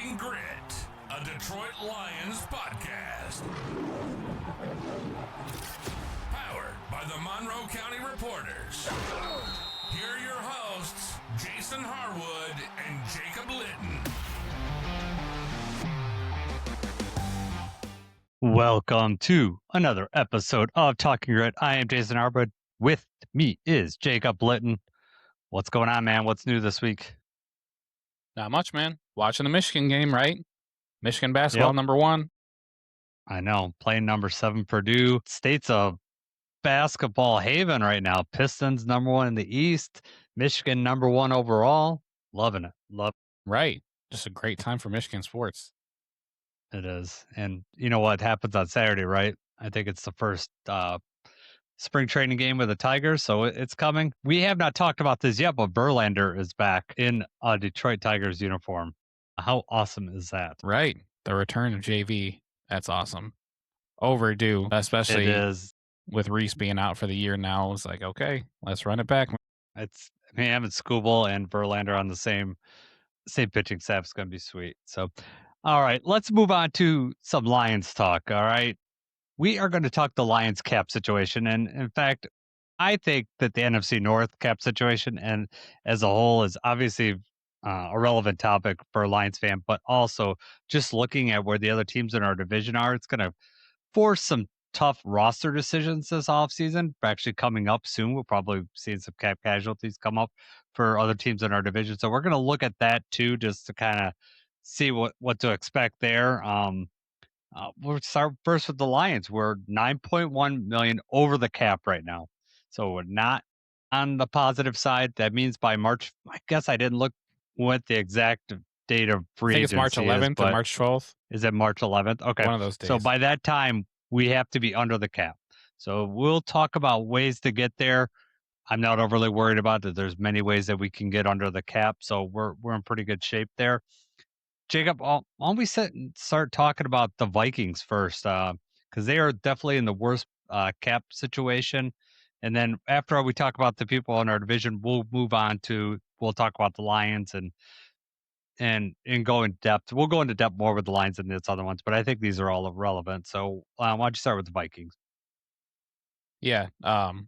Talking Grit, a Detroit Lions podcast. Powered by the Monroe County Reporters. Here are your hosts, Jason Harwood and Jacob Litton. Welcome to another episode of Talking Grit. I am Jason Harwood. With me is Jacob Litton. What's going on, man? What's new this week? Not much, man. Watching the Michigan game, right? Michigan basketball, number one. I know. Playing number 7 Purdue. State's a basketball haven right now. Pistons number 1 in the East. Michigan number 1 overall. Loving it. Right. Just a great time for Michigan sports. It is. And you know what happens on Saturday, right? I think it's the first spring training game with the Tigers, so it's coming. We have not talked about this yet, but Verlander is back in a Detroit Tigers uniform. How awesome is that? Right. The return of JV. That's awesome. Overdue, especially with Reese being out for the year now. It's like, okay, let's run it back. It's him and Skubal and Verlander on the same pitching staff is going to be sweet. So, all right, let's move on to some Lions talk. All right. We are going to talk the Lions cap situation. And in fact, I think that the NFC North cap situation and as a whole is obviously a relevant topic for a Lions fan, but also just looking at where the other teams in our division are, it's going to force some tough roster decisions this offseason. Actually coming up soon. We'll probably see some cap casualties come up for other teams in our division. So we're going to look at that too, just to kind of see what to expect there. We'll start first with the Lions. We're 9.1 million over the cap right now. So we're not on the positive side. That means by March, I guess I didn't look what the exact date of free agency is. I think it's March 11th or March 12th. Is it March 11th? Okay. One of those days. So by that time, we have to be under the cap. So we'll talk about ways to get there. I'm not overly worried about that. There's many ways that we can get under the cap. So we're in pretty good shape there. Jacob, why don't we start talking about the Vikings first? Because they are definitely in the worst cap situation. And then after we talk about the people in our division, we'll talk about the Lions and go in depth. We'll go into depth more with the Lions than these other ones, but I think these are all relevant. So why don't you start with the Vikings? Yeah. The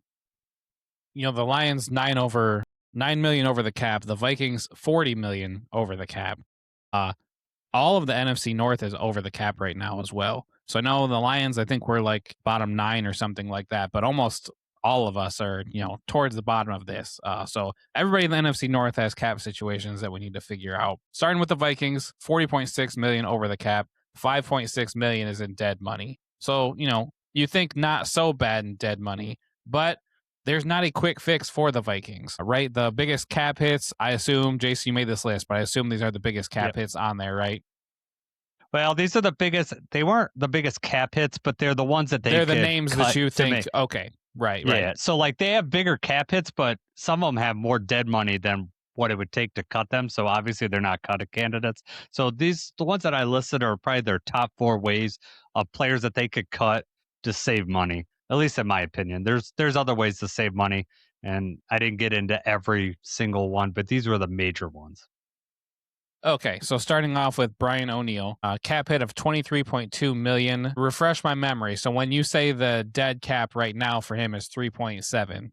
Lions 9 million over the cap. The Vikings 40 million over the cap. All of the NFC North is over the cap right now as well. So I know the Lions, I think we're like bottom 9 or something like that, but almost all of us are, towards the bottom of this. So everybody in the NFC North has cap situations that we need to figure out. Starting with the Vikings, 40.6 million over the cap, 5.6 million is in dead money. So, you think not so bad in dead money, but there's not a quick fix for the Vikings, right? The biggest cap hits, I assume, Jason, you made this list, but I assume these are the biggest cap hits on there, right? Well, these are the biggest. They weren't the biggest cap hits, but they're the ones that they're the names that you think. Okay, right. Yeah. So like they have bigger cap hits, but some of them have more dead money than what it would take to cut them. So obviously they're not cut candidates. So the ones that I listed are probably their top 4 ways of players that they could cut to save money. At least in my opinion. There's other ways to save money, and I didn't get into every single one, but these were the major ones. Okay, so starting off with Brian O'Neill, cap hit of 23.2 million. Refresh my memory. So when you say the dead cap right now for him is 3.7,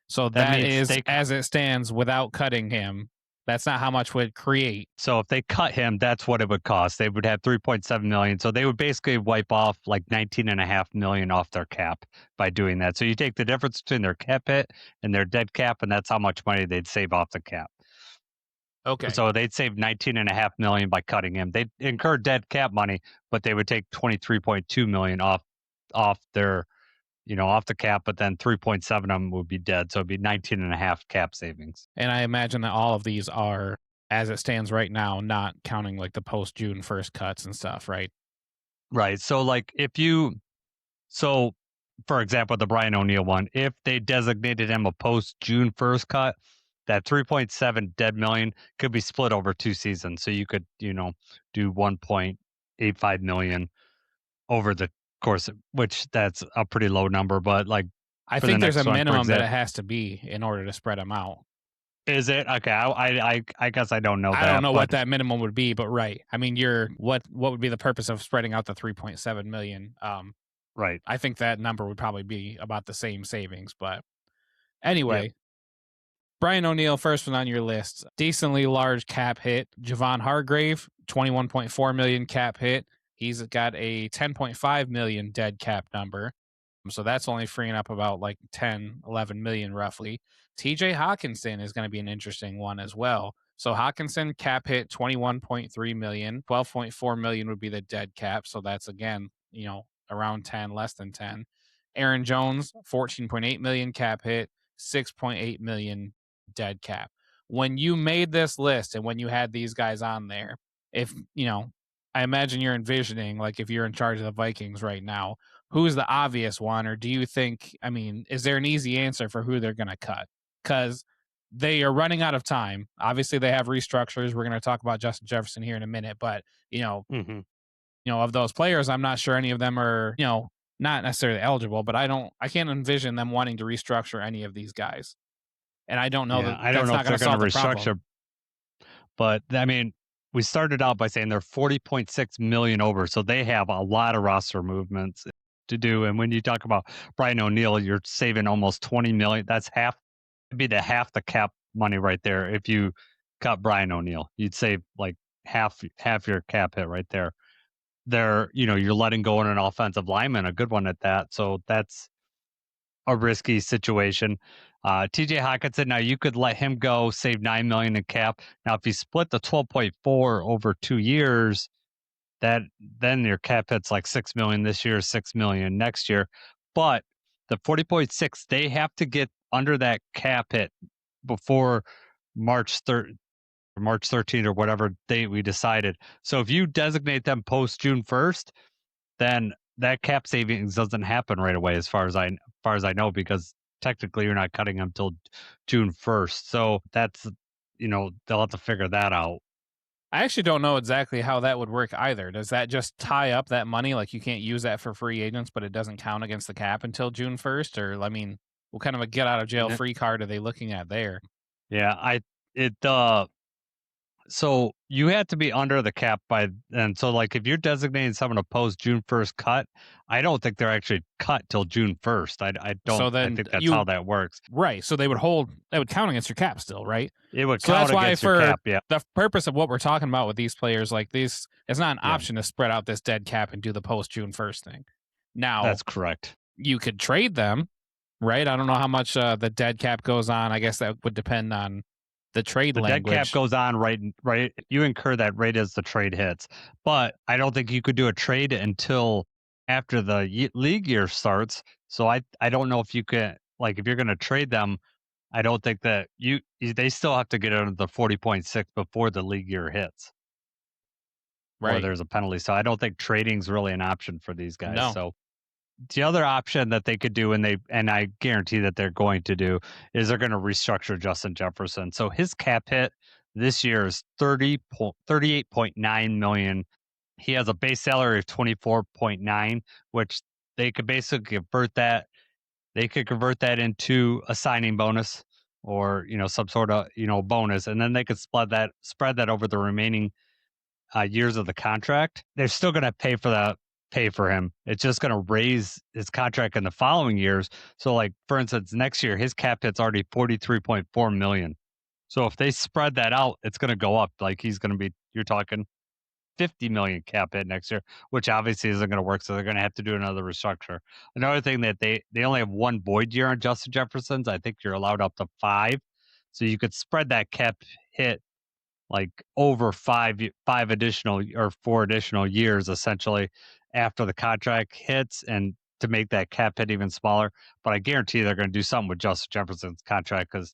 so that is as it stands without cutting him. That's not how much would create. So if they cut him, that's what it would cost. They would have 3.7 million. So they would basically wipe off like 19.5 million off their cap by doing that. So you take the difference between their cap hit and their dead cap, and that's how much money they'd save off the cap. Okay. So they'd save 19.5 million by cutting him. They'd incur dead cap money, but they would take 23.2 million off their, off the cap, but then 3.7 of them would be dead. So it'd be 19.5 cap savings. And I imagine that all of these are, as it stands right now, not counting like the post June 1st cuts and stuff, right? Right. So like for example, the Brian O'Neill one, if they designated him a post June 1st cut, that 3.7 dead million could be split over 2 seasons. So you could, do 1.85 million over the course, which that's a pretty low number, but like I think there's a minimum that it has to be in order to spread them out. Is it? Okay, I guess I don't know I that. don't know but what that minimum would be, but right. I mean, what would be the purpose of spreading out the 3.7 million? Right. I think that number would probably be about the same savings, but Yep. anyway, Brian O'Neill, first one on your list. Decently large cap hit. Javon Hargrave, 21.4 million cap hit. He's got a 10.5 million dead cap number. So that's only freeing up about like 10, 11 million roughly. TJ Hawkinson is going to be an interesting one as well. So Hawkinson cap hit 21.3 million, 12.4 million would be the dead cap. So that's again, around 10, less than 10. Aaron Jones, 14.8 million cap hit, 6.8 million dead cap. When you made this list and when you had these guys on there, if, I imagine you're envisioning, like if you're in charge of the Vikings right now, who's the obvious one? Or do you think, is there an easy answer for who they're going to cut? Because they are running out of time. Obviously, they have restructures. We're going to talk about Justin Jefferson here in a minute, but, Mm-hmm. of those players, I'm not sure any of them are, not necessarily eligible, but I can't envision them wanting to restructure any of these guys. And I don't know Yeah, that I don't that's know not if going they're to going to solve the restructure, problem. but I mean, we started out by saying they're 40.6 million over, so they have a lot of roster movements to do. And when you talk about Brian O'Neill, you're saving almost 20 million. That's it'd be half the cap money right there. If you cut Brian O'Neill, you'd save like half your cap hit right there. You're letting go on an offensive lineman, a good one at that. So that's a risky situation. TJ Hawkinson, now you could let him go, save 9 million in cap. Now, if you split the 12.4 over 2 years, then your cap hits like 6 million this year, 6 million next year. But the 40.6, they have to get under that cap hit before March 3rd. March 13th or whatever date we decided. So if you designate them post June 1st, then that cap savings doesn't happen right away as far as I know, because technically you're not cutting them till June 1st. So that's they'll have to figure that out. I actually don't know exactly how that would work either. Does that just tie up that money? Like you can't use that for free agents, but it doesn't count against the cap until June 1st? Or, what kind of a get out of jail free card are they looking at there? Yeah, so you have to be under the cap by then. So like if you're designating someone to post June 1st cut, I don't think they're actually cut till June 1st. I So don't I then think that's how that works. Right. So that would count against your cap still, right? It would So count that's why against your for cap, yeah. the purpose of what we're talking about with these players like these, it's not an Yeah. option to spread out this dead cap and do the post June 1st thing. Now, That's correct. you could trade them, right? I don't know how much the dead cap goes on. I guess that would depend on the trade The language. dead cap goes on right. You incur that right as the trade hits, but I don't think you could do a trade until after the league year starts. So I don't know if you could, like, if you're going to trade them. I don't think that they still have to get under the 40.6 before the league year hits, or Right. there's a penalty. So I don't think trading's really an option for these guys. No. So the other option that they could do, and I guarantee that they're going to do, is they're going to restructure Justin Jefferson. So his cap hit this year is 38.9 million. He has a base salary of 24.9, which they could basically convert that. They could convert that into a signing bonus, or some sort of bonus, and then they could spread that over the remaining years of the contract. They're still going to pay for him. It's just going to raise his contract in the following years. So, like, for instance, next year his cap hit's already 43.4 million. So if they spread that out, it's going to go up. Like, you're talking 50 million cap hit next year, which obviously isn't going to work. So they're going to have to do another restructure. Another thing that they only have one void year on Justin Jefferson's. I think you're allowed up to 5. So you could spread that cap hit like over 4 additional years, essentially, after the contract hits, and to make that cap hit even smaller. But I guarantee they're going to do something with Justin Jefferson's contract, because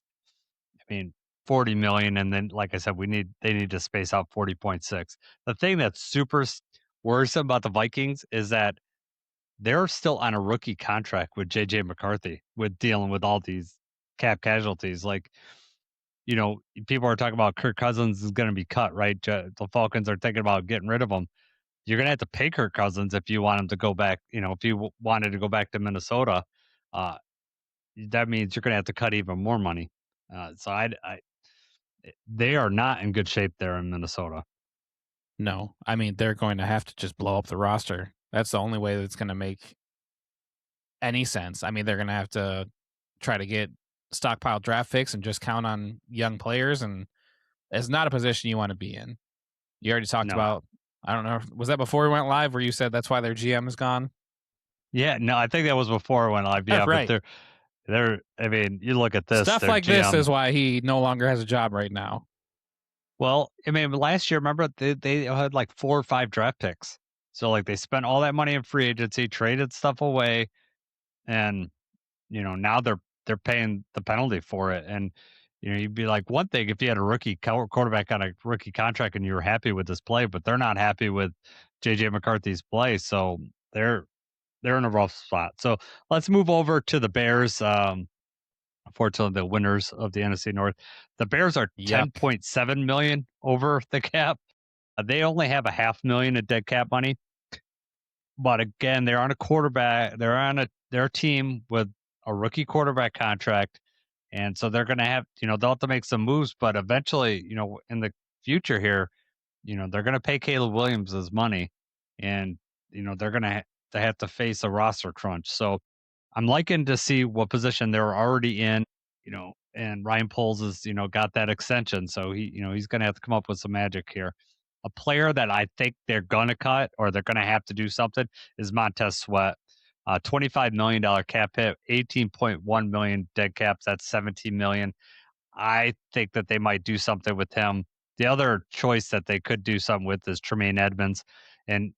40 million, and then, like I said, they need to space out 40.6. The thing that's super worrisome about the Vikings is that they're still on a rookie contract with JJ McCarthy, with dealing with all these cap casualties. Like, people are talking about Kirk Cousins is going to be cut, right? The Falcons are thinking about getting rid of him. You're going to have to pay Kirk Cousins if you want him to go back. If you wanted to go back to Minnesota, that means you're going to have to cut even more money. So they are not in good shape there in Minnesota. No, I mean, they're going to have to just blow up the roster. That's the only way that's going to make any sense. I mean, they're going to have to try to get stockpile draft picks and just count on young players, and it's not a position you want to be in. You already talked No. about, I don't know, was that before we went live where you said that's why their GM is gone? Yeah, no, I think that was before I went live. Yeah, Right. but they're. I mean, you look at this Stuff their like this GM. is why he no longer has a job right now. Well, I mean, last year, remember they had like 4 or 5 draft picks. So like they spent all that money in free agency, traded stuff away, and now they're paying the penalty for it. And you'd be like, one thing if you had a rookie quarterback on a rookie contract and you were happy with his play, but they're not happy with JJ McCarthy's play, so they're in a rough spot. So let's move over to the Bears. Unfortunately, the winners of the NFC North. The Bears are Yuck. 10.7 million over the cap. They only have a $500,000 in dead cap money. But again, they're on a quarterback. They're on their team with a rookie quarterback contract, and so they're going to have they'll have to make some moves. But eventually, in the future here, they're going to pay Caleb Williams his money, and they're going to have to face a roster crunch. So I'm liking to see what position they're already in, and Ryan Poles has, got that extension. So he's going to have to come up with some magic here. A player that I think they're going to cut or they're going to have to do something is Montez Sweat. $25 million cap hit, 18.1 million dead caps. That's 17 million. I think that they might do something with him. The other choice that they could do something with is Tremaine Edmonds, and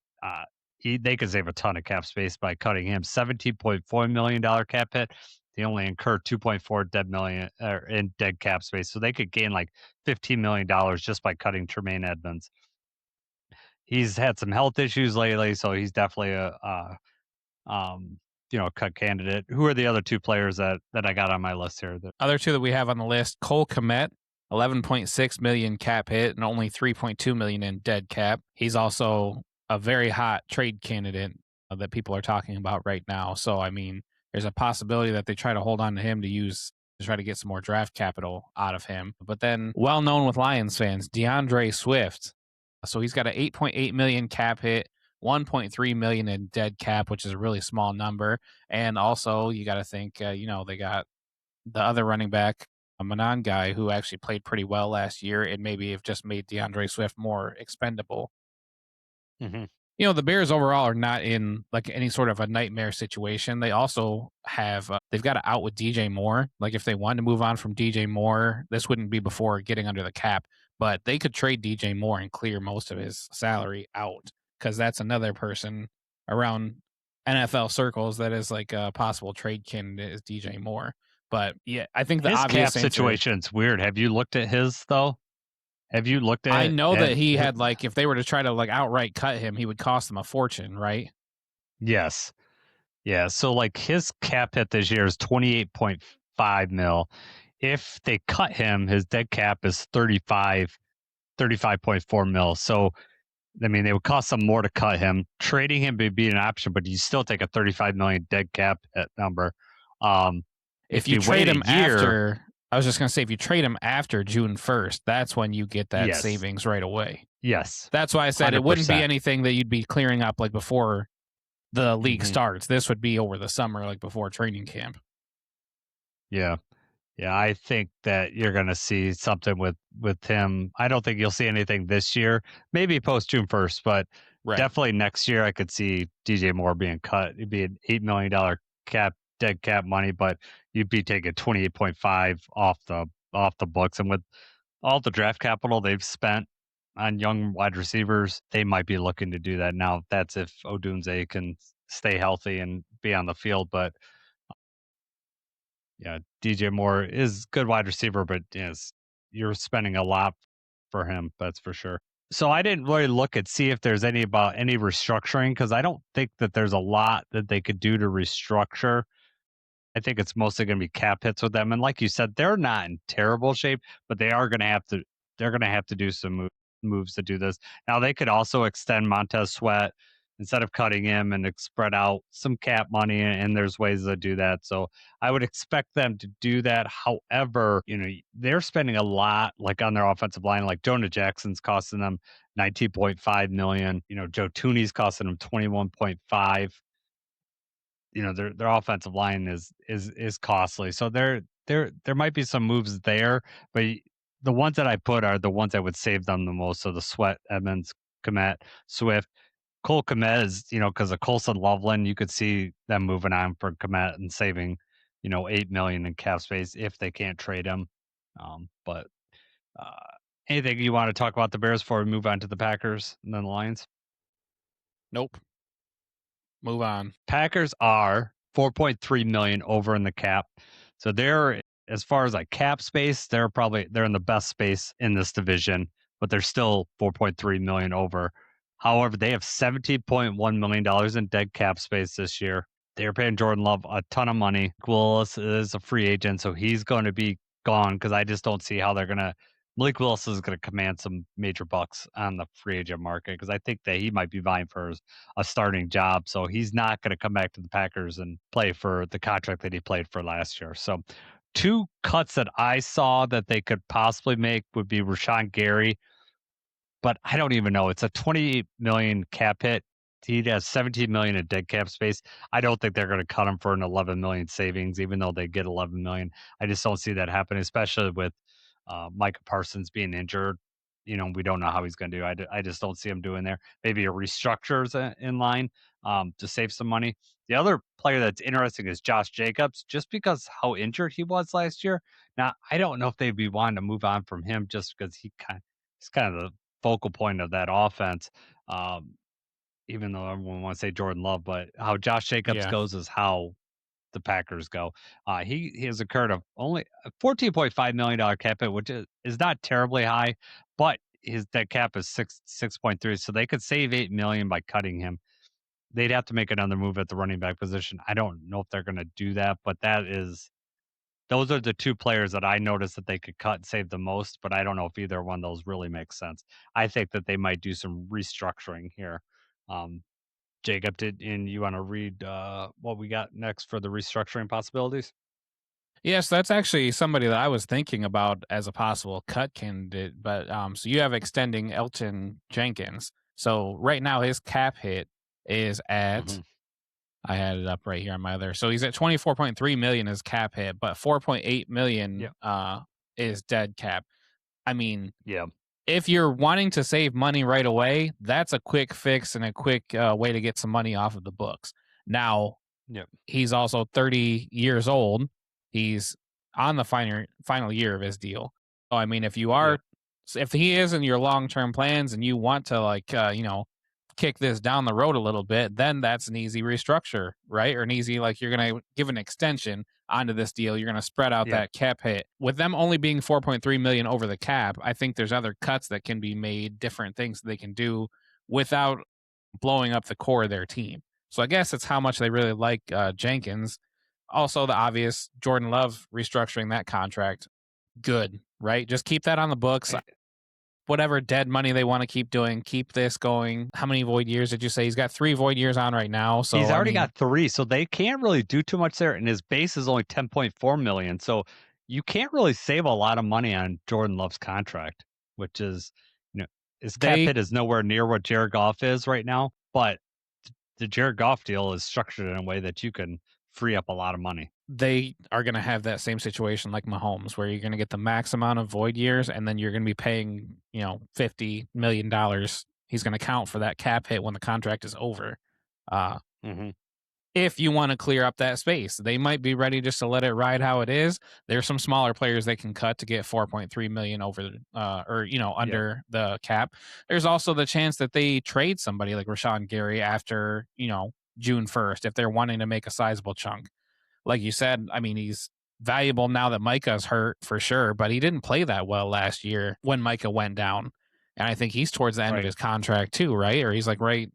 they could save a ton of cap space by cutting him. $17.4 million cap hit. They only incur 2.4 dead million in dead cap space, so they could gain like $15 million just by cutting Tremaine Edmonds. He's had some health issues lately, so he's definitely a cut candidate. Who are the other 2 players that I got on my list here? Other 2 that we have on the list, Cole Kmet, 11.6 million cap hit and only 3.2 million in dead cap. He's also a very hot trade candidate that people are talking about right now. So, I mean, there's a possibility that they try to hold on to him to try to get some more draft capital out of him. But then, well known with Lions fans, DeAndre Swift. So he's got an 8.8 million cap hit, 1.3 million in dead cap, which is a really small number. And also, you got to think, they got the other running back, a Manon guy, who actually played pretty well last year, and maybe have just made DeAndre Swift more expendable. Mm-hmm. The Bears overall are not in like any sort of a nightmare situation. They also have they've got to out with DJ Moore. Like if they wanted to move on from DJ Moore, this wouldn't be before getting under the cap, but they could trade DJ Moore and clear most of his salary out, because that's another person around NFL circles that is like a possible trade candidate is DJ Moore. But yeah, I think the his obvious cap situation is weird. Have you looked at his though? Have you looked at? I know that he had like, if they were to try to like outright cut him, he would cost them a fortune, right? Yes. Yeah. So like his cap hit this year is 28.5 mil. If they cut him, his dead cap is 35.4 mil. So I mean, it would cost them more to cut him. Trading him would be an option, but you still take a 35 million dead cap number. If you trade him after, I was just going to say, if you trade him after June 1st, that's when you get that savings right away. Yes. That's why I said 100%. It wouldn't be anything that you'd be clearing up like before the league starts. This would be over the summer, like before training camp. Yeah. Yeah, I think that you're going to see something with him. I don't think you'll see anything this year, maybe post June 1st, but definitely next year I could see DJ Moore being cut. It'd be an $8 million dead cap money, but you'd be taking 28.5 off the books. And with all the draft capital they've spent on young wide receivers, they might be looking to do that. Now, that's if Odunze can stay healthy and be on the field, but yeah, DJ Moore is good wide receiver, but you're spending a lot for him, that's for sure. So I didn't really look and see if there's any restructuring, because I don't think that there's a lot that they could do to restructure. I think it's mostly going to be cap hits with them, and like you said, they're not in terrible shape, but they are going to have to. They're going to have to do some moves to do this. Now they could also extend Montez Sweat instead of cutting him and spread out some cap money, and there's ways to do that. So I would expect them to do that. However, they're spending a lot like on their offensive line. Like Jonah Jackson's costing them 19.5 million. Joe Tooney's costing them 21.5. Their offensive line is costly. So there might be some moves there, but the ones that I put are the ones that would save them the most. So the Sweat, Edmonds, Komet, Swift. Cole Komet is, because of Colson Loveland, you could see them moving on for Komet and saving, 8 million in cap space if they can't trade him. But uh, anything you want to talk about the Bears before we move on to the Packers and then the Lions? Nope. Move on. Packers are 4.3 million over in the cap. So they're, as far as like cap space, they're in the best space in this division, but they're still 4.3 million over. However, they have $17.1 million in dead cap space this year. They're paying Jordan Love a ton of money. Willis is a free agent, so he's going to be gone because I just don't see how they're going to. Malik Willis is going to command some major bucks on the free agent market because I think that he might be vying for a starting job. So he's not going to come back to the Packers and play for the contract that he played for last year. So two cuts that I saw that they could possibly make would be Rashawn Gary, but I don't even know. It's a 28 million cap hit. He has 17 million in dead cap space. I don't think they're going to cut him for an 11 million savings, even though they get 11 million. I just don't see that happening, especially with Micah Parsons being injured. We don't know how he's going to do. I just don't see him doing there. Maybe a restructure is in line to save some money. The other player that's interesting is Josh Jacobs, just because how injured he was last year. Now, I don't know if they'd be wanting to move on from him just because he's kind of the focal point of that offense. Even though everyone wants to say Jordan Love, but how Josh Jacobs goes is how the Packers go. He has incurred of only a $14.5 million cap hit, which is not terribly high, but that cap is 6.3, so they could save 8 million by cutting him. They'd have to make another move at the running back position. I don't know if they're going to do that, but those are the two players that I noticed that they could cut and save the most, but I don't know if either one of those really makes sense. I think that they might do some restructuring here. Jacob, you want to read what we got next for the restructuring possibilities? Yes, that's actually somebody that I was thinking about as a possible cut candidate. But so you have extending Elton Jenkins. So right now his cap hit is at I had it up right here on my other. So he's at 24.3 million as cap hit, but 4.8 million is dead cap. I mean, if you're wanting to save money right away, that's a quick fix and a quick way to get some money off of the books. Now, he's also 30 years old. He's on the final year of his deal. So, I mean, if he is in your long-term plans and you want to kick this down the road a little bit, then that's an easy restructure, right? Or an easy, you're going to give an extension onto this deal. You're going to spread out that cap hit. With them only being 4.3 million over the cap, I think there's other cuts that can be made, different things they can do without blowing up the core of their team. So I guess it's how much they really like Jenkins. Also, the obvious Jordan Love restructuring that contract. Good, right? Just keep that on the books. Whatever dead money they want to keep doing, keep this going. How many void years did you say? He's got 3 void years on right now. So he's already got 3, so they can't really do too much there. And his base is only 10.4 million. So you can't really save a lot of money on Jordan Love's contract, which is, his cap hit is nowhere near what Jared Goff is right now. But the Jared Goff deal is structured in a way that you can free up a lot of money. They are going to have that same situation like Mahomes, where you're going to get the max amount of void years, and then you're going to be paying, $50 million. He's going to count for that cap hit when the contract is over. If you want to clear up that space, they might be ready just to let it ride how it is. There's some smaller players they can cut to get 4.3 million over, under the cap. There's also the chance that they trade somebody like Rashawn Gary after, June 1st, if they're wanting to make a sizable chunk. Like you said, I mean, he's valuable now that Micah's hurt for sure, but he didn't play that well last year when Micah went down. And I think he's towards the end of his contract too, right? Or he's maybe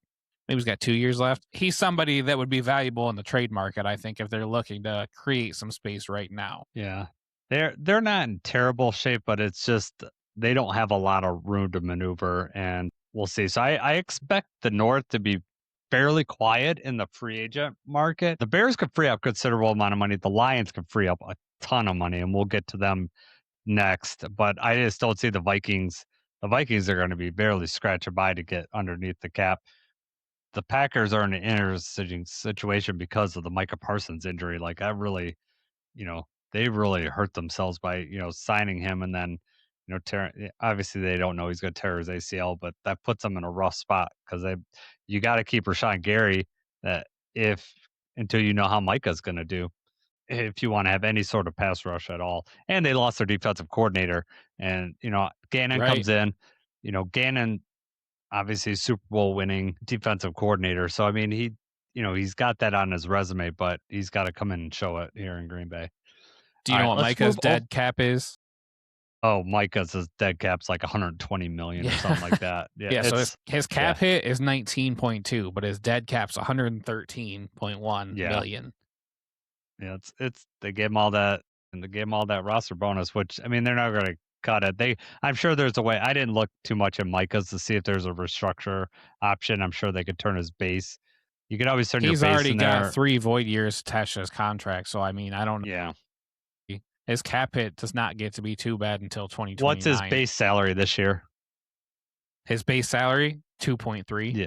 he's got 2 years left. He's somebody that would be valuable in the trade market, I think, if they're looking to create some space right now. Yeah. They're not in terrible shape, but it's just they don't have a lot of room to maneuver, and we'll see. So I expect the North to be fairly quiet in the free agent market. The Bears could free up considerable amount of money. The Lions could free up a ton of money, and we'll get to them next. But I just don't see the Vikings. The Vikings are going to be barely scratching by to get underneath the cap. The Packers are in an interesting situation because of the Micah Parsons injury. Like, I really, they really hurt themselves by, signing him and then, obviously they don't know he's going to tear his ACL, but that puts them in a rough spot because you got to keep Rashawn Gary that until you know how Micah's going to do, if you want to have any sort of pass rush at all. And they lost their defensive coordinator, and, Gannon Right. comes in, Gannon, obviously Super Bowl winning defensive coordinator. So, I mean, he's got that on his resume, but he's got to come in and show it here in Green Bay. Do you All know right, what let's Micah's move dead cap is? Oh, Micah's dead cap's like 120 million or something like that. Yeah, Yeah, so his cap hit is 19.2, but his dead cap's 113.1 million. Yeah, it's they gave him all that, and they gave him all that roster bonus, which, I mean, they're not going to cut it. I'm sure there's a way. I didn't look too much at Micah's to see if there's a restructure option. I'm sure they could turn his base. You could always turn your base in there. He's already got 3 void years attached to his contract, so I mean, I don't know. Yeah. His cap hit does not get to be too bad until 2029. What's his base salary this year? His base salary, 2.3. Yeah.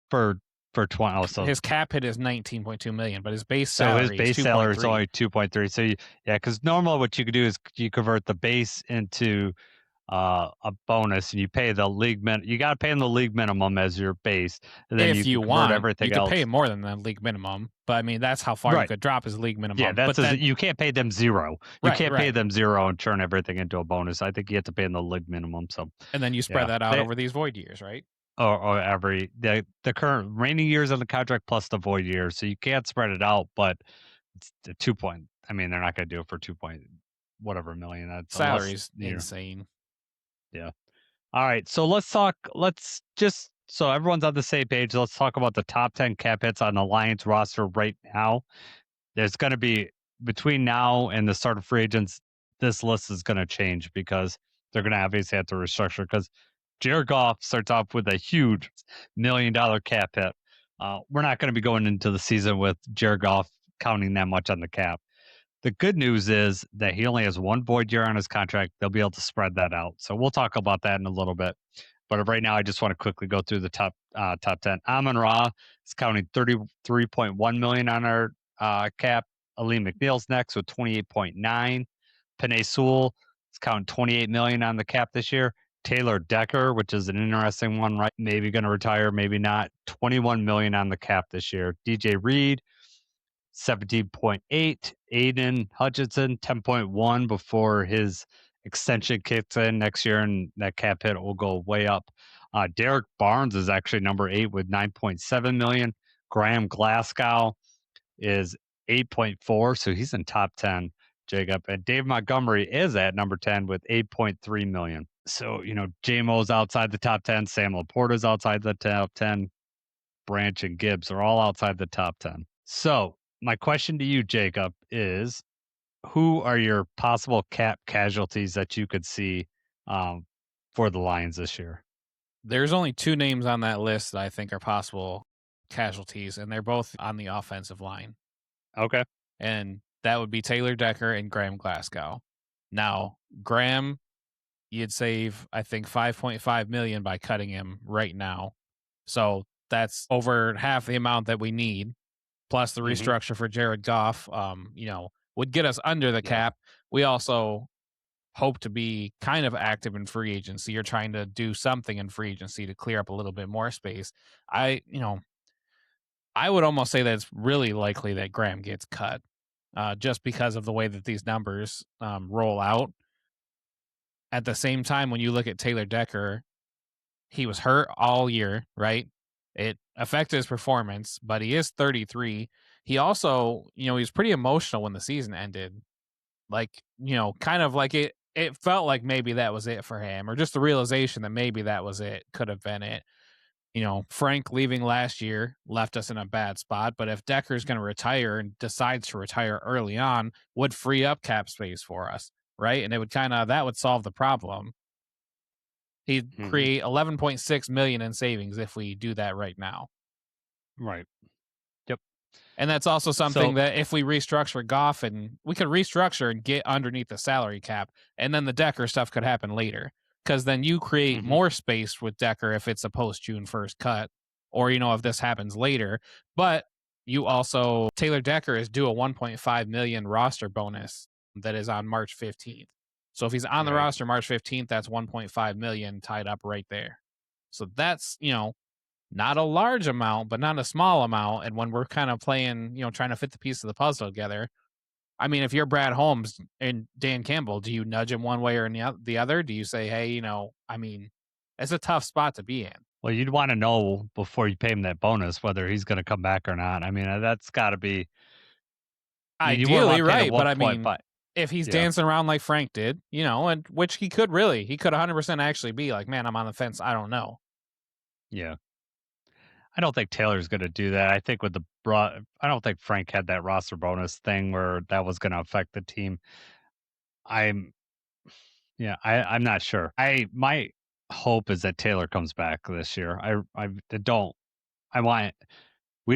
For 20. Oh, so his cap hit is 19.2 million, but his base salary is only 2.3. So because normally what you could do is you convert the base into a bonus, and you pay the league you got to pay him the league minimum as your base, and then if you want everything you else. Can pay more than the league minimum, but I mean that's how far you could drop his league minimum. Yeah, that's you can't pay them zero. You can't pay them zero and turn everything into a bonus. I think you have to pay them the league minimum. So and then you spread that out over these void years, right? Or every the current reigning years of the contract plus the void years, so you can't spread it out. But it's the 2 point. I mean, they're not going to do it for 2 point whatever million. That's salary's insane. Yeah. All right. So let's just so everyone's on the same page. Let's talk about the top 10 cap hits on the Lions roster right now. There's going to be between now and the start of free agents, this list is going to change because they're going to obviously have to restructure because Jared Goff starts off with a huge $1 million cap hit. We're not going to be going into the season with Jared Goff counting that much on the cap. The good news is that he only has 1 void year on his contract. They'll be able to spread that out. So we'll talk about that in a little bit. But right now, I just want to quickly go through the top 10. Amon-Ra is counting 33.1 million on our cap. Aleem McNeil's next with 28.9. Penei Sewell is counting 28 million on the cap this year. Taylor Decker, which is an interesting one, right? Maybe going to retire, maybe not. 21 million on the cap this year. DJ Reed, 17.8. Aiden Hutchinson, 10.1 before his extension kicks in next year, and that cap hit will go way up. Derek Barnes is actually number 8 with 9.7 million. Graham Glasgow is 8.4, so he's in top 10, Jacob. And Dave Montgomery is at number 10 with 8.3 million. So, JMO's outside the top 10. Sam Laporta's outside the top 10. Branch and Gibbs are all outside the top 10. So, my question to you, Jacob, is who are your possible cap casualties that you could see for the Lions this year? There's only 2 names on that list that I think are possible casualties, and they're both on the offensive line. Okay. And that would be Taylor Decker and Graham Glasgow. Now, Graham, you'd save, I think, 5.5 million by cutting him right now. So that's over half the amount that we need. Plus the restructure for Jared Goff, would get us under the cap. We also hope to be kind of active in free agency. You're trying to do something in free agency to clear up a little bit more space. I would almost say that it's really likely that Graham gets cut just because of the way that these numbers roll out. At the same time, when you look at Taylor Decker, he was hurt all year, right? It affected his performance, but he is 33. He also, he was pretty emotional when the season ended. Like, kind of like it felt like maybe that was it for him, or just the realization that maybe that was it, could have been it. Frank leaving last year left us in a bad spot, but if Decker's going to retire and decides to retire early on, would free up cap space for us, right? And it would that would solve the problem. He'd create 11.6 million in savings if we do that right now. Right. And that's also something So- that if we restructure Goff, and we could restructure and get underneath the salary cap, and then the Decker stuff could happen later. Because then you create more space with Decker if it's a post June 1st cut, or, if this happens later. But you also, Taylor Decker is due a 1.5 million roster bonus that is on March 15th. So if he's on the Right. roster March 15th, that's 1.5 million tied up right there. So that's, not a large amount, but not a small amount. And when we're kind of playing, trying to fit the piece of the puzzle together, I mean, if you're Brad Holmes and Dan Campbell, do you nudge him one way or the other? Do you say, hey, I mean, it's a tough spot to be in. Well, you'd want to know before you pay him that bonus whether he's going to come back or not. I mean, that's got to be. Ideally, right. But I mean, 1.5. if he's dancing around like Frank did, and which he could 100% actually be like, man, I'm on the fence. I don't know. Yeah. I don't think Taylor's going to do that. I think I don't think Frank had that roster bonus thing where that was going to affect the team. I'm not sure. My hope is that Taylor comes back this year. We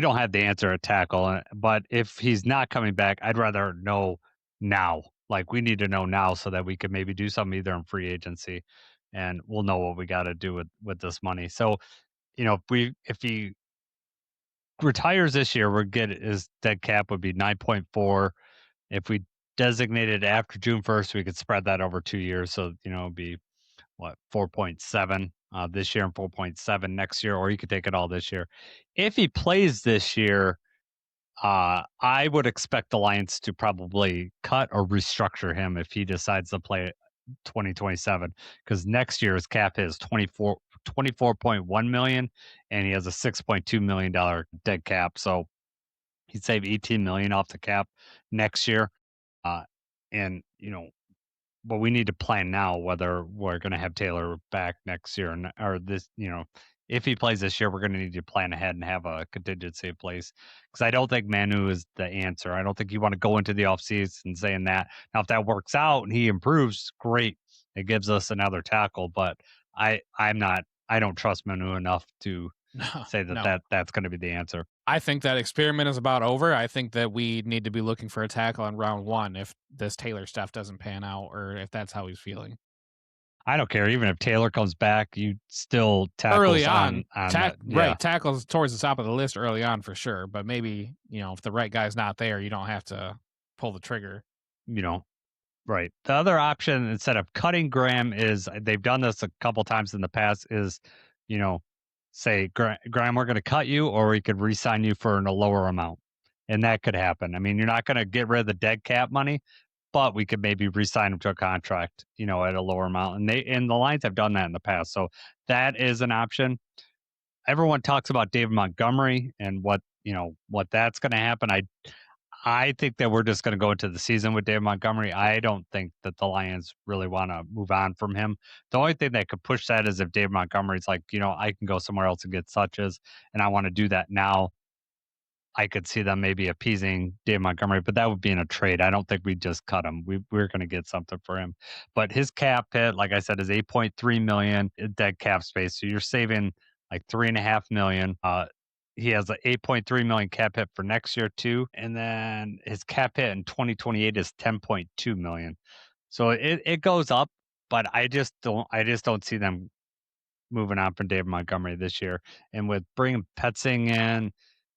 don't have the answer at tackle, but if he's not coming back, I'd rather know now. Like, we need to know now so that we can maybe do something either in free agency, and we'll know what we got to do with this money. So, if he retires this year, his dead cap would be 9.4. If we designated after June 1st, we could spread that over 2 years. So, it'd be 4.7 this year and 4.7 next year, or you could take it all this year. If he plays this year, I would expect the Lions to probably cut or restructure him if he decides to play 2027, because next year's cap is 24.1 million, and he has a $6.2 million dead cap. So he'd save 18 million off the cap next year. And but we need to plan now whether we're going to have Taylor back next year or this. If he plays this year, we're going to need to plan ahead and have a contingency in place, because I don't think Manu is the answer. I don't think you want to go into the offseason saying that. Now, if that works out and he improves, great. It gives us another tackle, but I don't trust Manu enough to say that's going to be the answer. I think that experiment is about over. I think that we need to be looking for a tackle in round 1 if this Taylor stuff doesn't pan out, or if that's how he's feeling. I don't care. Even if Taylor comes back, you still tackles early on. right, tackles towards the top of the list early on for sure. But maybe, if the right guy's not there, you don't have to pull the trigger. Right. The other option, instead of cutting Graham, is they've done this a couple times in the past, is, say, Graham, we're going to cut you, or we could re-sign you for a lower amount. And that could happen. I mean, you're not going to get rid of the dead cap money, but we could maybe re-sign him to a contract, at a lower amount. And the Lions have done that in the past. So that is an option. Everyone talks about David Montgomery and what that's going to happen. I think that we're just going to go into the season with David Montgomery. I don't think that the Lions really want to move on from him. The only thing that could push that is if David Montgomery's like, I can go somewhere else and get touches, and I want to do that now. I could see them maybe appeasing David Montgomery, but that would be in a trade. I don't think we'd just cut him. We're going to get something for him. But his cap hit, like I said, is 8.3 million dead cap space. So you're saving like 3.5 million. He has an 8.3 million cap hit for next year too, and then his cap hit in 2028 is 10.2 million. So it goes up, but I just don't see them moving on from David Montgomery this year. And with bringing Petzing in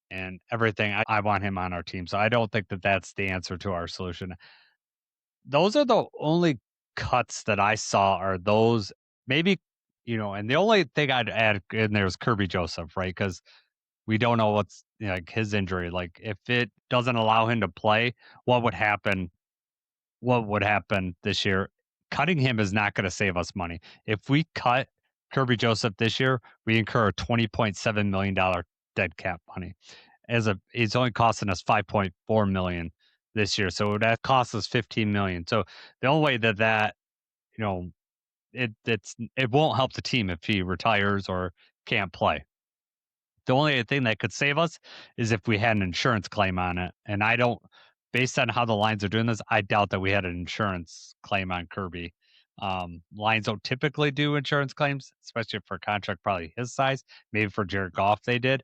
and everything, I want him on our team. So I don't think that that's the answer to our solution. Those are the only cuts that I saw, are those maybe, and the only thing I'd add in there is Kirby Joseph, right? Because we don't know what's like his injury. Like, if it doesn't allow him to play, what would happen? What would happen this year? Cutting him is not going to save us money. If we cut Kirby Joseph this year, we incur a $20.7 million dead cap money. It's only costing us $5.4 million this year, so that costs us $15 million. So the only way that it won't help the team if he retires or can't play. The only thing that could save us is if we had an insurance claim on it. And based on how the Lions are doing this, I doubt that we had an insurance claim on Kirby. Lions don't typically do insurance claims, especially for a contract probably his size. Maybe for Jared Goff they did.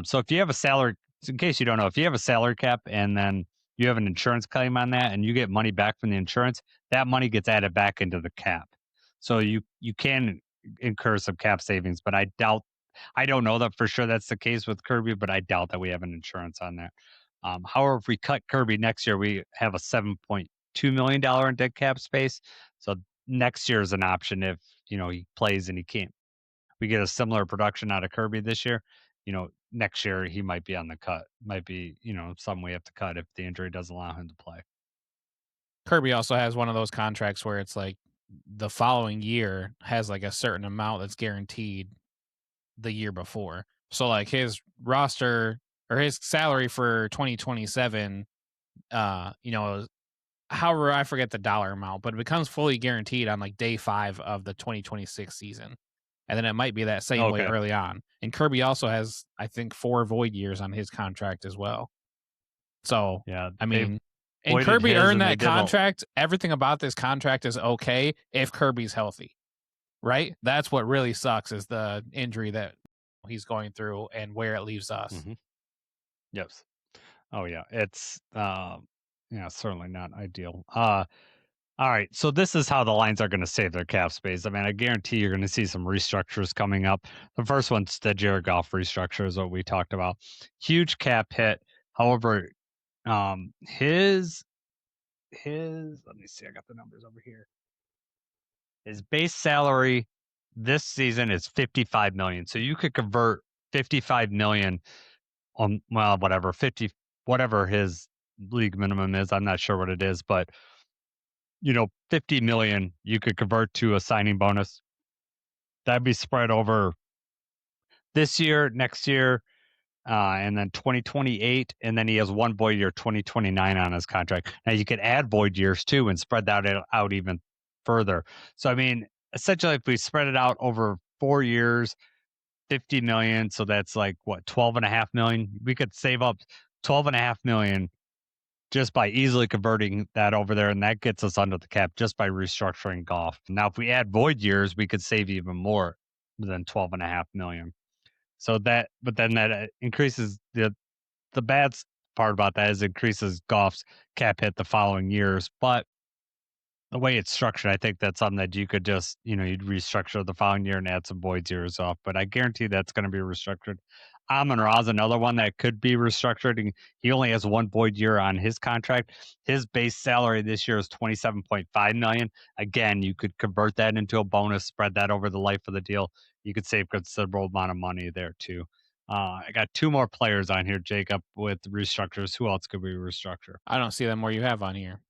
So if you have a salary, in case you don't know, if you have a salary cap and then you have an insurance claim on that and you get money back from the insurance, that money gets added back into the cap. So you can incur some cap savings, but I don't know that for sure that's the case with Kirby, but I doubt that we have an insurance on that. However, if we cut Kirby next year, we have a $7.2 million in dead cap space. So next year is an option if, he plays and he can't. We get a similar production out of Kirby this year. Next year he might be on the cut. Might be, something we have to cut if the injury doesn't allow him to play. Kirby also has one of those contracts where it's like the following year has like a certain amount that's guaranteed the year before. So like his roster or his salary for 2027, however, I forget the dollar amount, but it becomes fully guaranteed on like day 5 of the 2026 season. And then it might be that same way early on. And Kirby also has, I think, 4 void years on his contract as well. So, yeah, I mean, and Kirby earned that contract. Everything about this contract is okay if Kirby's healthy, right? That's what really sucks is the injury that he's going through and where it leaves us. Mm-hmm. Yes. Oh yeah, it's certainly not ideal. All right, so this is how the Lions are going to save their cap space. I mean, I guarantee you're going to see some restructures coming up. The first one's the Jared Goff restructure is what we talked about. Huge cap hit. However, his let me see, I got the numbers over here. His base salary this season is $55 million. So you could convert $55 million on whatever his league minimum is. I'm not sure what it is, but 50 million you could convert to a signing bonus. That'd be spread over this year, next year, and then 2028, and then he has one void year 2029 on his contract. Now you could add void years too and spread that out even further. So I mean, essentially, if we spread it out over 4 years, 50 million, so that's like what, 12.5 million. We could save up 12.5 million just by easily converting that over there, and that gets us under the cap just by restructuring Goff. Now, if we add void years, we could save even more than 12.5 million. So but then that increases the bad part about that is it increases Goff's cap hit the following years. But the way it's structured, I think that's something that you could just, you'd restructure the following year and add some void years off. But I guarantee that's going to be restructured. Amon-Ra is another one that could be restructured. He only has one void year on his contract. His base salary this year is $27.5 million. Again, you could convert that into a bonus, spread that over the life of the deal. You could save a considerable amount of money there too. I got 2 more players on here, Jacob, with restructures. Who else could we restructure? I don't see them where you have on here.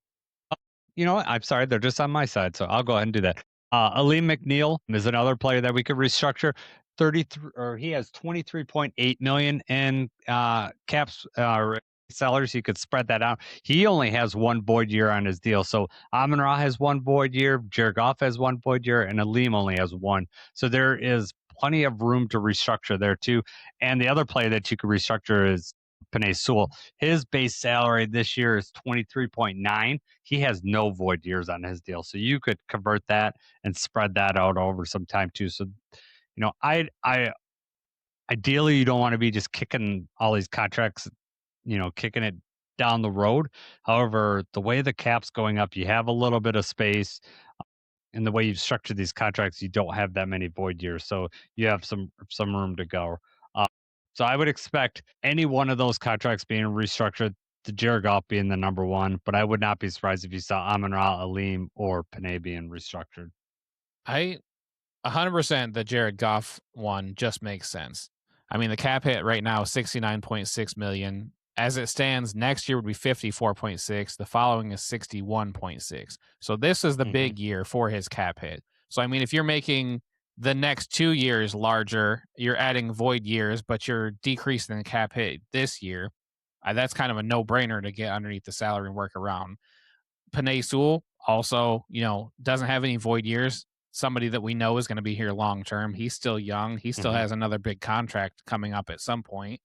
You know what? I'm sorry. They're just on my side, so I'll go ahead and do that. Aleem McNeil is another player that we could restructure. He has 23.8 million in caps sellers. He could spread that out. He only has one void year on his deal. So Amon-Ra has one void year, Jared Goff has one void year, and Aleem only has one. So there is plenty of room to restructure there too. And the other player that you could restructure is Penei Sewell. His base salary this year is 23.9. He has no void years on his deal. So you could convert that and spread that out over some time too. So, I ideally you don't want to be just kicking all these contracts, kicking it down the road. However, the way the cap's going up, you have a little bit of space. And the way you've structured these contracts, you don't have that many void years. So you have some room to go. So I would expect any one of those contracts being restructured, the Jared Goff being the number one, but I would not be surprised if you saw Amon-Ra, Aleem, or Penei being restructured. 100% the Jared Goff one just makes sense. I mean, the cap hit right now is 69.6 million. As it stands, next year would be 54.6. The following is 61.6. So this is the big year for his cap hit. So I mean, if you're making the next 2 years larger, you're adding void years, but you're decreasing the cap hit this year. That's kind of a no-brainer to get underneath the salary and work around. Penei Sewell also, doesn't have any void years. Somebody that we know is going to be here long-term. He's still young. He still has another big contract coming up at some point.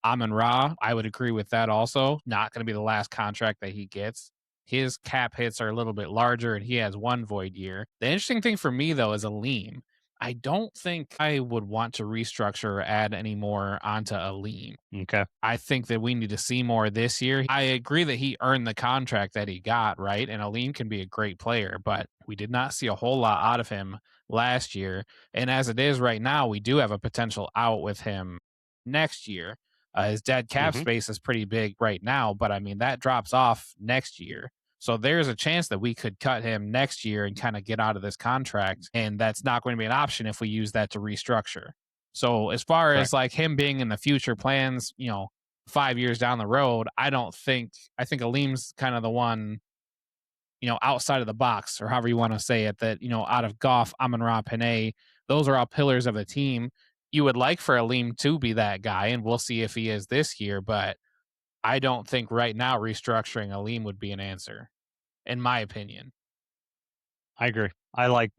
Amon-Ra, I would agree with that also. Not going to be the last contract that he gets. His cap hits are a little bit larger, and he has one void year. The interesting thing for me, though, is Aleem. I don't think I would want to restructure or add any more onto Aleem. Okay. I think that we need to see more this year. I agree that he earned the contract that he got, right? And Aleem can be a great player, but we did not see a whole lot out of him last year. And as it is right now, we do have a potential out with him next year. His dead cap Mhm. space is pretty big right now, but I mean, that drops off next year. So there's a chance that we could cut him next year and kind of get out of this contract. And that's not going to be an option if we use that to restructure. So as far as Correct. like him being in the future plans, 5 years down the road, I think Aleem's kind of the one, outside of the box, or however you want to say it, that, out of Goff, Amon-Ra, Panay, those are all pillars of the team. You would like for Aleem to be that guy, and we'll see if he is this year, but I don't think right now restructuring Aleem would be an answer, in my opinion. I agree. I like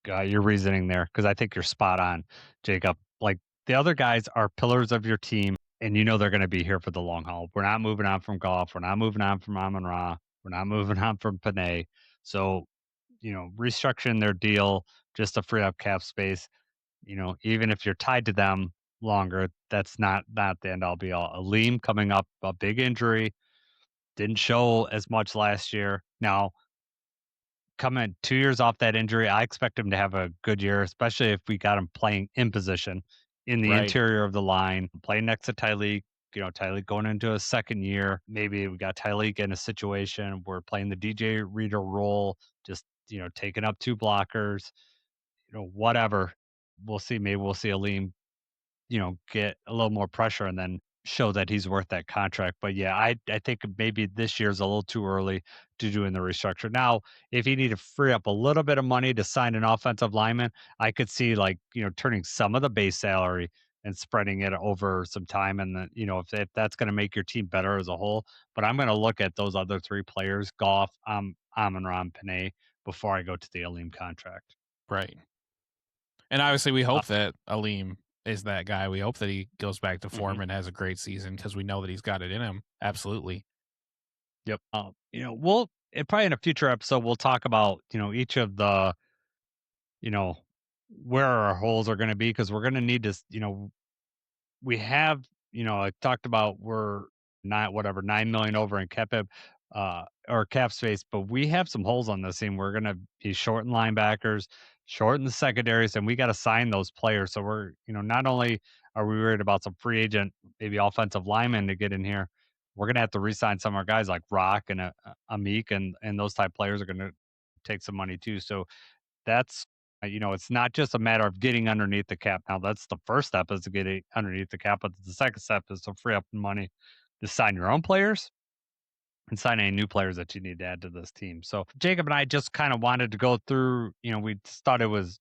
your reasoning there because I think you're spot on, Jacob. Like the other guys are pillars of your team, and you know they're going to be here for the long haul. We're not moving on from Golf. We're not moving on from Amon Ra. We're not moving on from Panay. So, restructuring their deal just to free up cap space. Even if you're tied to them longer, that's not the end all be all. Aleem coming up a big injury, didn't show as much last year. Now coming 2 years off that injury, I expect him to have a good year, especially if we got him playing in position in the Right. interior of the line, playing next to Tyleek. Tyleek going into a second year. Maybe we got Tyleek in a situation where playing the DJ Reader role, just taking up two blockers, whatever. We'll see. Maybe we'll see Aleem get a little more pressure and then show that he's worth that contract. But yeah, I think maybe this year's a little too early to do in the restructure. Now, if he need to free up a little bit of money to sign an offensive lineman, I could see like, turning some of the base salary and spreading it over some time. And then, if that's going to make your team better as a whole. But I'm going to look at those other three players, Goff, Amon-Ra, Panay, before I go to the Aleem contract. Right. And obviously, we hope Uh, that Aleem is that guy. We hope that he goes back to mhm. form and has a great season because we know that he's got it in him. Absolutely. Yep. We'll probably in a future episode we'll talk about each of the you know where our holes are going to be because we're going to need to we have I talked about we're not whatever 9 million over in or cap space, but we have some holes on this team. We're going to be short in linebackers, short in the secondaries, and we got to sign those players. So we're not only are we worried about some free agent, maybe offensive linemen to get in here, we're going to have to re-sign some of our guys like Rock and Amik and those type players are going to take some money too. So that's it's not just a matter of getting underneath the cap. Now that's the first step is to get it underneath the cap, but the second step is to free up money to sign your own players and sign any new players that you need to add to this team. So Jacob and I just kind of wanted to go through, we just thought it was,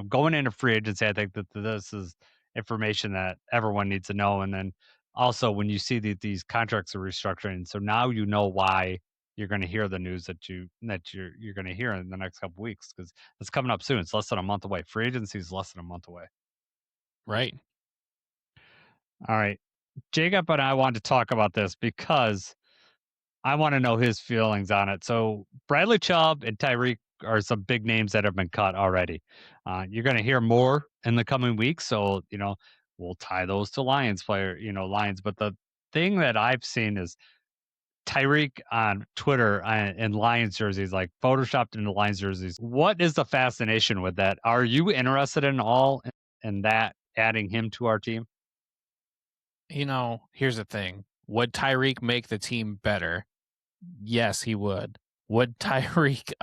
going into free agency, I think that this is information that everyone needs to know. And then also when you see these contracts are restructuring, so now you know why you're going to hear the news that you're going to hear in the next couple weeks because it's coming up soon. It's less than a month away. Free agency is less than a month away. Right. All right. Jacob and I wanted to talk about this because I want to know his feelings on it. So Bradley Chubb and Tyreek are some big names that have been cut already. You're going to hear more in the coming weeks. So, we'll tie those to Lions. But the thing that I've seen is Tyreek on Twitter in Lions jerseys, like photoshopped into Lions jerseys. What is the fascination with that? Are you interested in all in that, adding him to our team? Here's the thing. Would Tyreek make the team better? Yes, he would. Would Tyreek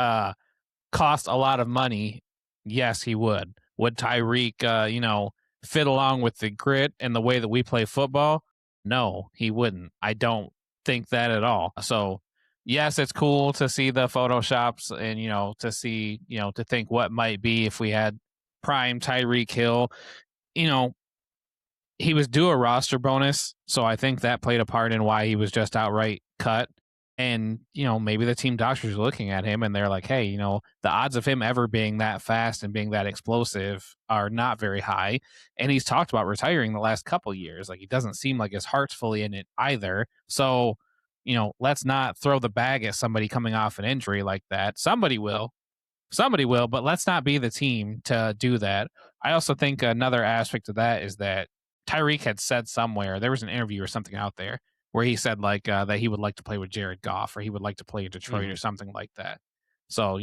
cost a lot of money? Yes, he would. Would Tyreek fit along with the grit and the way that we play football? No, he wouldn't. I don't think that at all. So yes, it's cool to see the photoshops and to see, to think what might be if we had prime Tyreek Hill. You know, he was due a roster bonus, so I think that played a part in why he was just outright cut. And, maybe the team doctors are looking at him and they're like, hey, the odds of him ever being that fast and being that explosive are not very high. And he's talked about retiring the last couple years. Like, he doesn't seem like his heart's fully in it either. So, let's not throw the bag at somebody coming off an injury like that. Somebody will. Somebody will, but let's not be the team to do that. I also think another aspect of that is that Tyreek had said somewhere, there was an interview or something out there where he said like that he would like to play with Jared Goff or he would like to play in Detroit or something like that. So,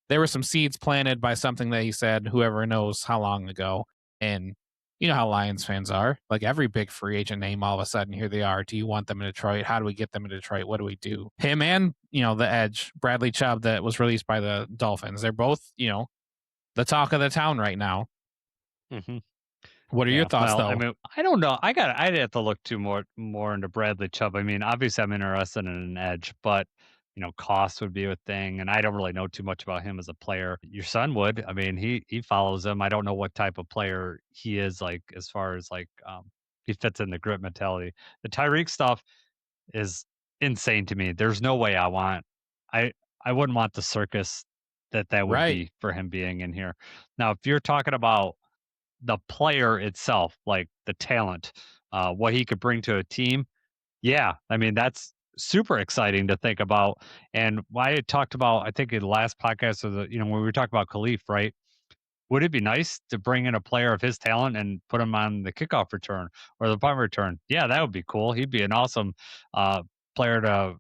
there were some seeds planted by something that he said, whoever knows how long ago. And you know how Lions fans are. Like every big free agent name, all of a sudden, here they are. Do you want them in Detroit? How do we get them in Detroit? What do we do? Him and, the edge, Bradley Chubb, that was released by the Dolphins. They're both, the talk of the town right now. Mm-hmm. What are your thoughts, though? I mean, I don't know. I'd have to look more into Bradley Chubb. I mean, obviously, I'm interested in an edge, but cost would be a thing, and I don't really know too much about him as a player. Your son would. I mean, he follows him. I don't know what type of player he is, like as far as like he fits in the grit mentality. The Tyreek stuff is insane to me. There's no way I I wouldn't want the circus that would Right. be for him being in here. Now, if you're talking about the player itself, like the talent, what he could bring to a team. Yeah, I mean that's super exciting to think about. And I had talked about, I think in the last podcast, of when we were talking about Khalif, right? Would it be nice to bring in a player of his talent and put him on the kickoff return or the punt return? Yeah, that would be cool. He'd be an awesome player to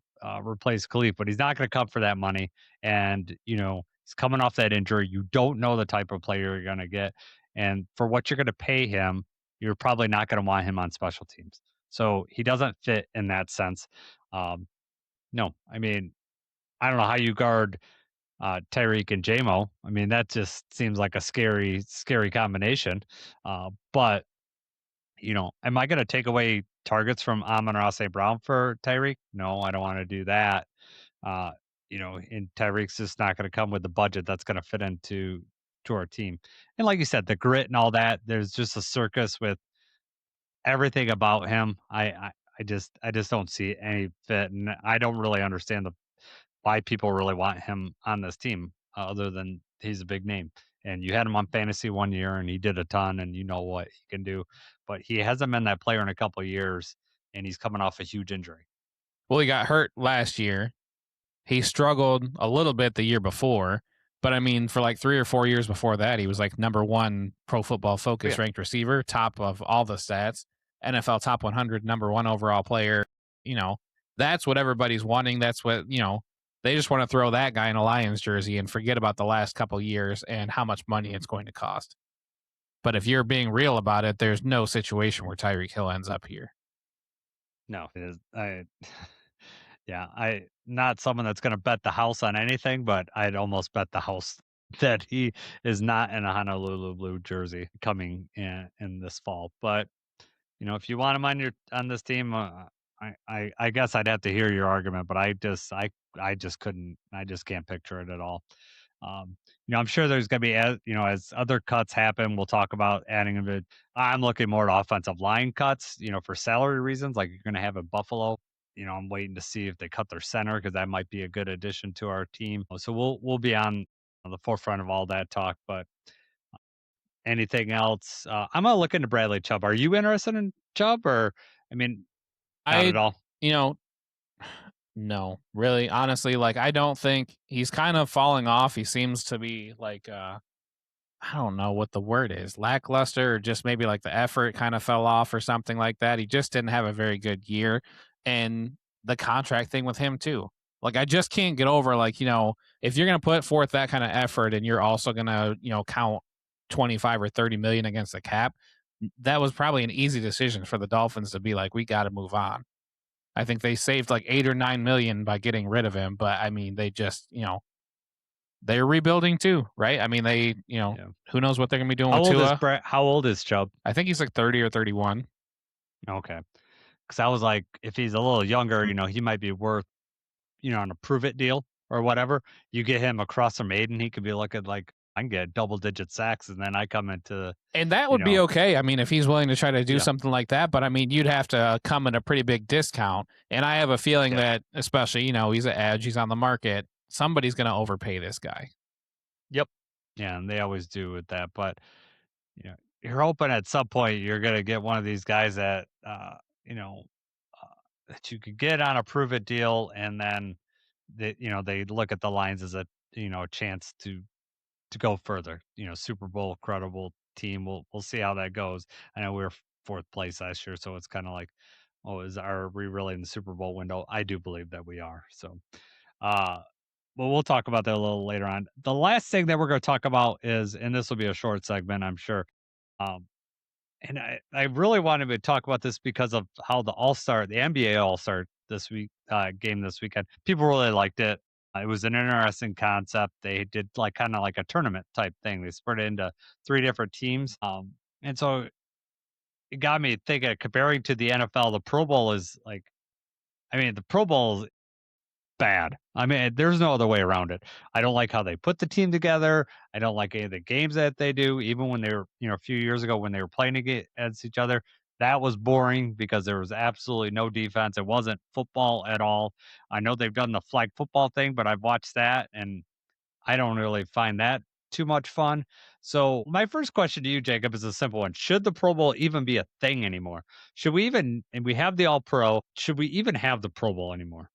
replace Khalif, but he's not going to come for that money. And he's coming off that injury. You don't know the type of player you're going to get, and for what you're going to pay him, you're probably not going to want him on special teams. So he doesn't fit in that sense. No, I mean, I don't know how you guard Tyreek and JMO. I mean, that just seems like a scary, scary combination. But am I going to take away targets from Amon-Ra St. Brown for Tyreek? No, I don't want to do that. Uh, and Tyreek's just not going to come with the budget that's going to fit to our team. And like you said, the grit and all that. There's just a circus with everything about him. I just don't see any fit, and I don't really understand why people really want him on this team, other than he's a big name. And you had him on fantasy one year, and he did a ton, and you know what he can do. But he hasn't been that player in a couple of years, and he's coming off a huge injury. Well, he got hurt last year. He struggled a little bit the year before, but I mean, for like 3 or 4 years before that, he was like number 1 Pro Football Focus ranked receiver, top of all the stats, NFL top 100, number 1 overall player. That's what everybody's wanting. That's what, they just want to throw that guy in a Lions jersey and forget about the last couple years and how much money it's going to cost. But if you're being real about it, there's no situation where Tyreek Hill ends up here. No, it is. Yeah, I not someone that's going to bet the house on anything, but I'd almost bet the house that he is not in a Honolulu Blue jersey coming in this fall. But if you want him on this team, I guess I'd have to hear your argument, but I just couldn't. I just can't picture it at all. Um, I'm sure there's going to be, as other cuts happen, we'll talk about adding a bit. I'm looking more at offensive line cuts, for salary reasons, like you're going to have a Buffalo. I'm waiting to see if they cut their center, because that might be a good addition to our team. So we'll be on the forefront of all that talk. But anything else? I'm gonna look into Bradley Chubb. Are you interested in Chubb, or I mean, not at all? No, really, honestly, like I don't think he's kind of falling off. He seems to be like I don't know what the word is, lackluster, or just maybe like the effort kind of fell off or something like that. He just didn't have a very good year. And the contract thing with him too. Like I just can't get over like, if you're going to put forth that kind of effort and you're also going to, count 25 or 30 million against the cap, that was probably an easy decision for the Dolphins to be like, we got to move on. I think they saved like 8 or 9 million by getting rid of him, but I mean, they just, they're rebuilding too, right? I mean, they, who knows what they're gonna be doing with Tua? How old is Chubb? I think he's like 30 or 31. Okay, because I was like, if he's a little younger, he might be worth, on a prove it deal or whatever. You get him across from Aiden, he could be looking like I can get double digit sacks, and then I come into. And that would be okay. I mean, if he's willing to try to do something like that, but I mean, you'd have to come at a pretty big discount. And I have a feeling that, especially, he's an edge, he's on the market. Somebody's going to overpay this guy. Yep. Yeah, and they always do with that. But you're hoping at some point you're going to get one of these guys that that you could get on a prove it deal, and then they look at the lines as a chance to to go further. Super Bowl credible team. We'll see how that goes. I know we were fourth place last year, so it's kind of like, oh, are we really in the Super Bowl window? I do believe that we are. So, but we'll talk about that a little later on. The last thing that we're going to talk about is, and this will be a short segment, I'm sure. And I really wanted to talk about this because of how the NBA All-Star this week game this weekend. People really liked it. It was an interesting concept. They did kind of like a tournament type thing. They split it into 3 different teams. And so it got me thinking, comparing to the NFL, the Pro Bowl is the Pro Bowl bad. I mean, there's no other way around it. I don't like how they put the team together. I don't like any of the games that they do. Even when they were, a few years ago when they were playing against each other, that was boring because there was absolutely no defense. It wasn't football at all. I know they've done the flag football thing, but I've watched that and I don't really find that too much fun. So my first question to you, Jacob, is a simple one. Should the Pro Bowl even be a thing anymore? Should we even, and we have the All Pro, should we even have the Pro Bowl anymore?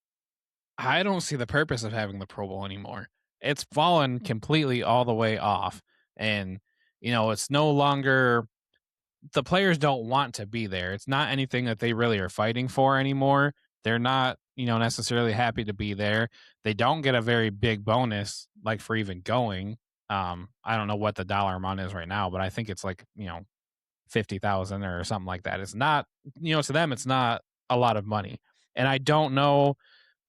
I don't see the purpose of having the Pro Bowl anymore. It's fallen completely all the way off. And, it's no longer, the players don't want to be there. It's not anything that they really are fighting for anymore. They're not, necessarily happy to be there. They don't get a very big bonus, for even going. I don't know what the dollar amount is right now, but I think it's 50,000 or something like that. It's not, to them, it's not a lot of money. And I don't know,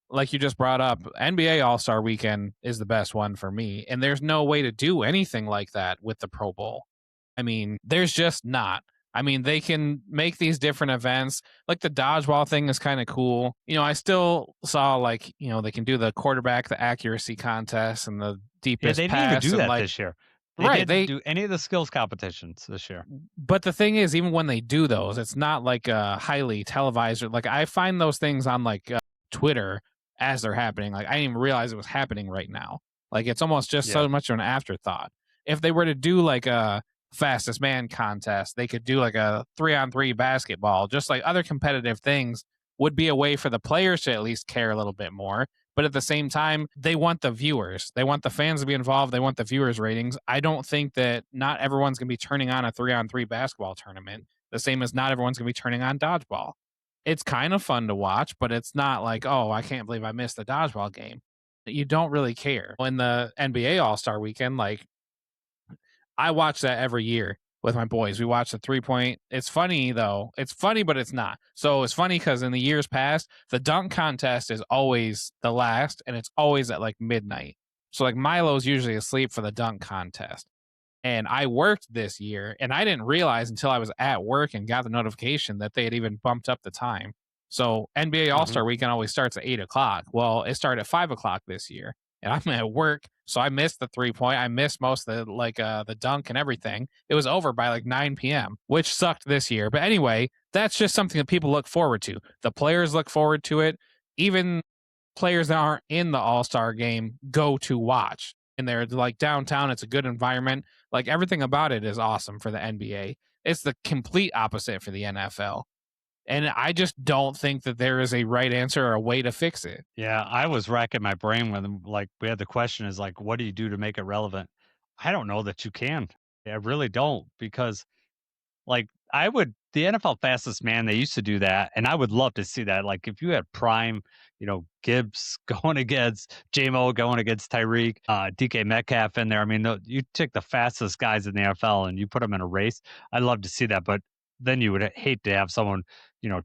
like you just brought up, NBA All-Star Weekend is the best one for me. And there's no way to do anything like that with the Pro Bowl. I mean, there's just not. I mean, they can make these different events. Like the dodgeball thing is kind of cool. I still saw they can do the quarterback, the accuracy contest and the deepest they pass. Didn't even do that this year. They didn't do any of the skills competitions this year. But the thing is, even when they do those, it's not highly televised. I find those things on Twitter as they're happening. I didn't even realize it was happening right now. It's almost just so much of an afterthought. If they were to do a fastest man contest, they could do a 3-on-3 basketball, just like other competitive things would be a way for the players to at least care a little bit more. But at the same time, they want the viewers. They want the fans to be involved. They want the viewers ratings. I don't think that not everyone's going to be turning on a 3-on-3 basketball tournament, the same as not everyone's going to be turning on dodgeball. It's kind of fun to watch, but it's not oh, I can't believe I missed the dodgeball game. You don't really care. In the NBA All-Star Weekend, I watch that every year with my boys. We watch the 3-point. It's funny, though. It's funny, but it's not. So it's funny because in the years past, the dunk contest is always the last, and it's always at midnight. So Milo's usually asleep for the dunk contest. And I worked this year, and I didn't realize until I was at work and got the notification that they had even bumped up the time. So NBA All-Star Weekend always starts at 8 o'clock. Well, it started at 5 o'clock this year, and I'm at work, so I missed the 3-point. I missed most of the dunk and everything. It was over by 9 p.m., which sucked this year. But anyway, that's just something that people look forward to. The players look forward to it. Even players that aren't in the All-Star game go to watch. And they're downtown. It's a good environment. Everything about it is awesome for the NBA. It's the complete opposite for the NFL. And I just don't think that there is a right answer or a way to fix it. Yeah, I was racking my brain when we had the question is what do you do to make it relevant? I don't know that you can. I really don't, because the NFL fastest man, they used to do that, and I would love to see that. If you had prime, Gibbs going against J-Mo, going against Tyreek, DK Metcalf in there. I mean, you take the fastest guys in the NFL and you put them in a race. I'd love to see that, but then you would hate to have someone,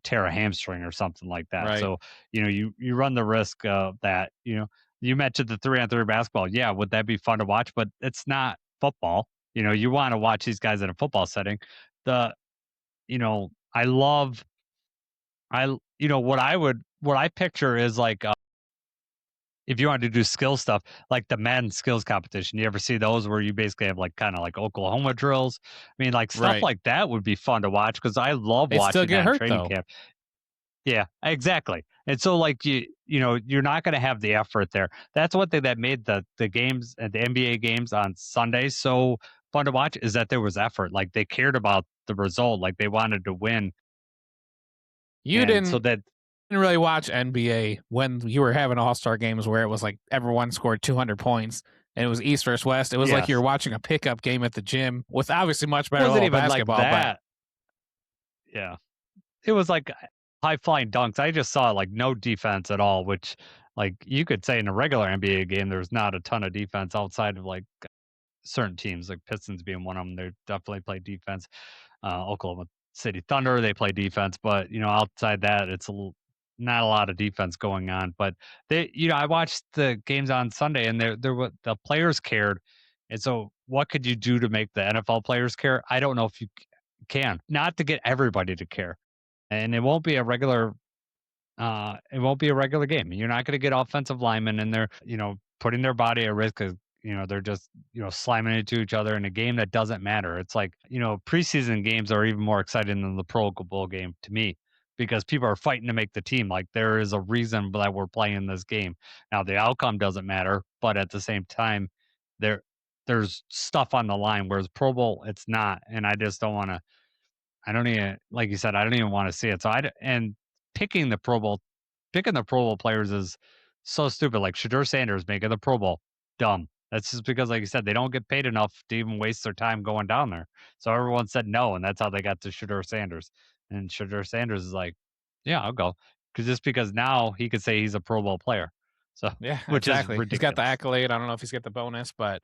tear a hamstring or something like that. Right. So, you run the risk of that. You mentioned the 3-on-3 basketball. Yeah, would that be fun to watch? But it's not football. You want to watch these guys in a football setting. What I picture is if you wanted to do skill stuff, like the Madden skills competition. You ever see those where you basically have kind of Oklahoma drills? I mean, stuff like that would be fun to watch, because I love watching still get that hurt, training though. camp. Yeah, exactly. And so you're not going to have the effort there. That's one thing that made the games and the NBA games on Sundays so fun to watch, is that there was effort. They cared about the result. They wanted to win. You didn't really watch NBA when you were having All-Star games where it was everyone scored 200 points. and it was East versus West. It was like you were watching a pickup game at the gym with obviously much better wasn't even basketball. Like that. Yeah, it was like high flying dunks. I just saw like no defense at all, which like you could say in a regular NBA game, there's not a ton of defense outside of like certain teams, like Pistons being one of them. They definitely play defense. Oklahoma City Thunder, they play defense, but outside that, it's not a lot of defense going on. But I watched the games on Sunday, and the players cared. And so, what could you do to make the NFL players care? I don't know if you can. Not to get everybody to care, and it won't be a regular. It won't be a regular game. You're not going to get offensive linemen in there, putting their body at risk because they're just slamming into each other in a game that doesn't matter. It's like preseason games are even more exciting than the Pro Bowl game to me because people are fighting to make the team. Like there is a reason that we're playing this game. Now the outcome doesn't matter, but at the same time, there's stuff on the line. Whereas Pro Bowl, it's not, and I just don't want to. I don't even, like you said, I don't even want to see it. So and picking the Pro Bowl players is so stupid. Like Shadur Sanders making the Pro Bowl, dumb. That's just because, like you said, they don't get paid enough to even waste their time going down there. So everyone said no, and that's how they got to Shadur Sanders. And Shadur Sanders is like, yeah, I'll go, because now he could say he's a Pro Bowl player. So yeah, which exactly. is ridiculous. He's got the accolade. I don't know if he's got the bonus, but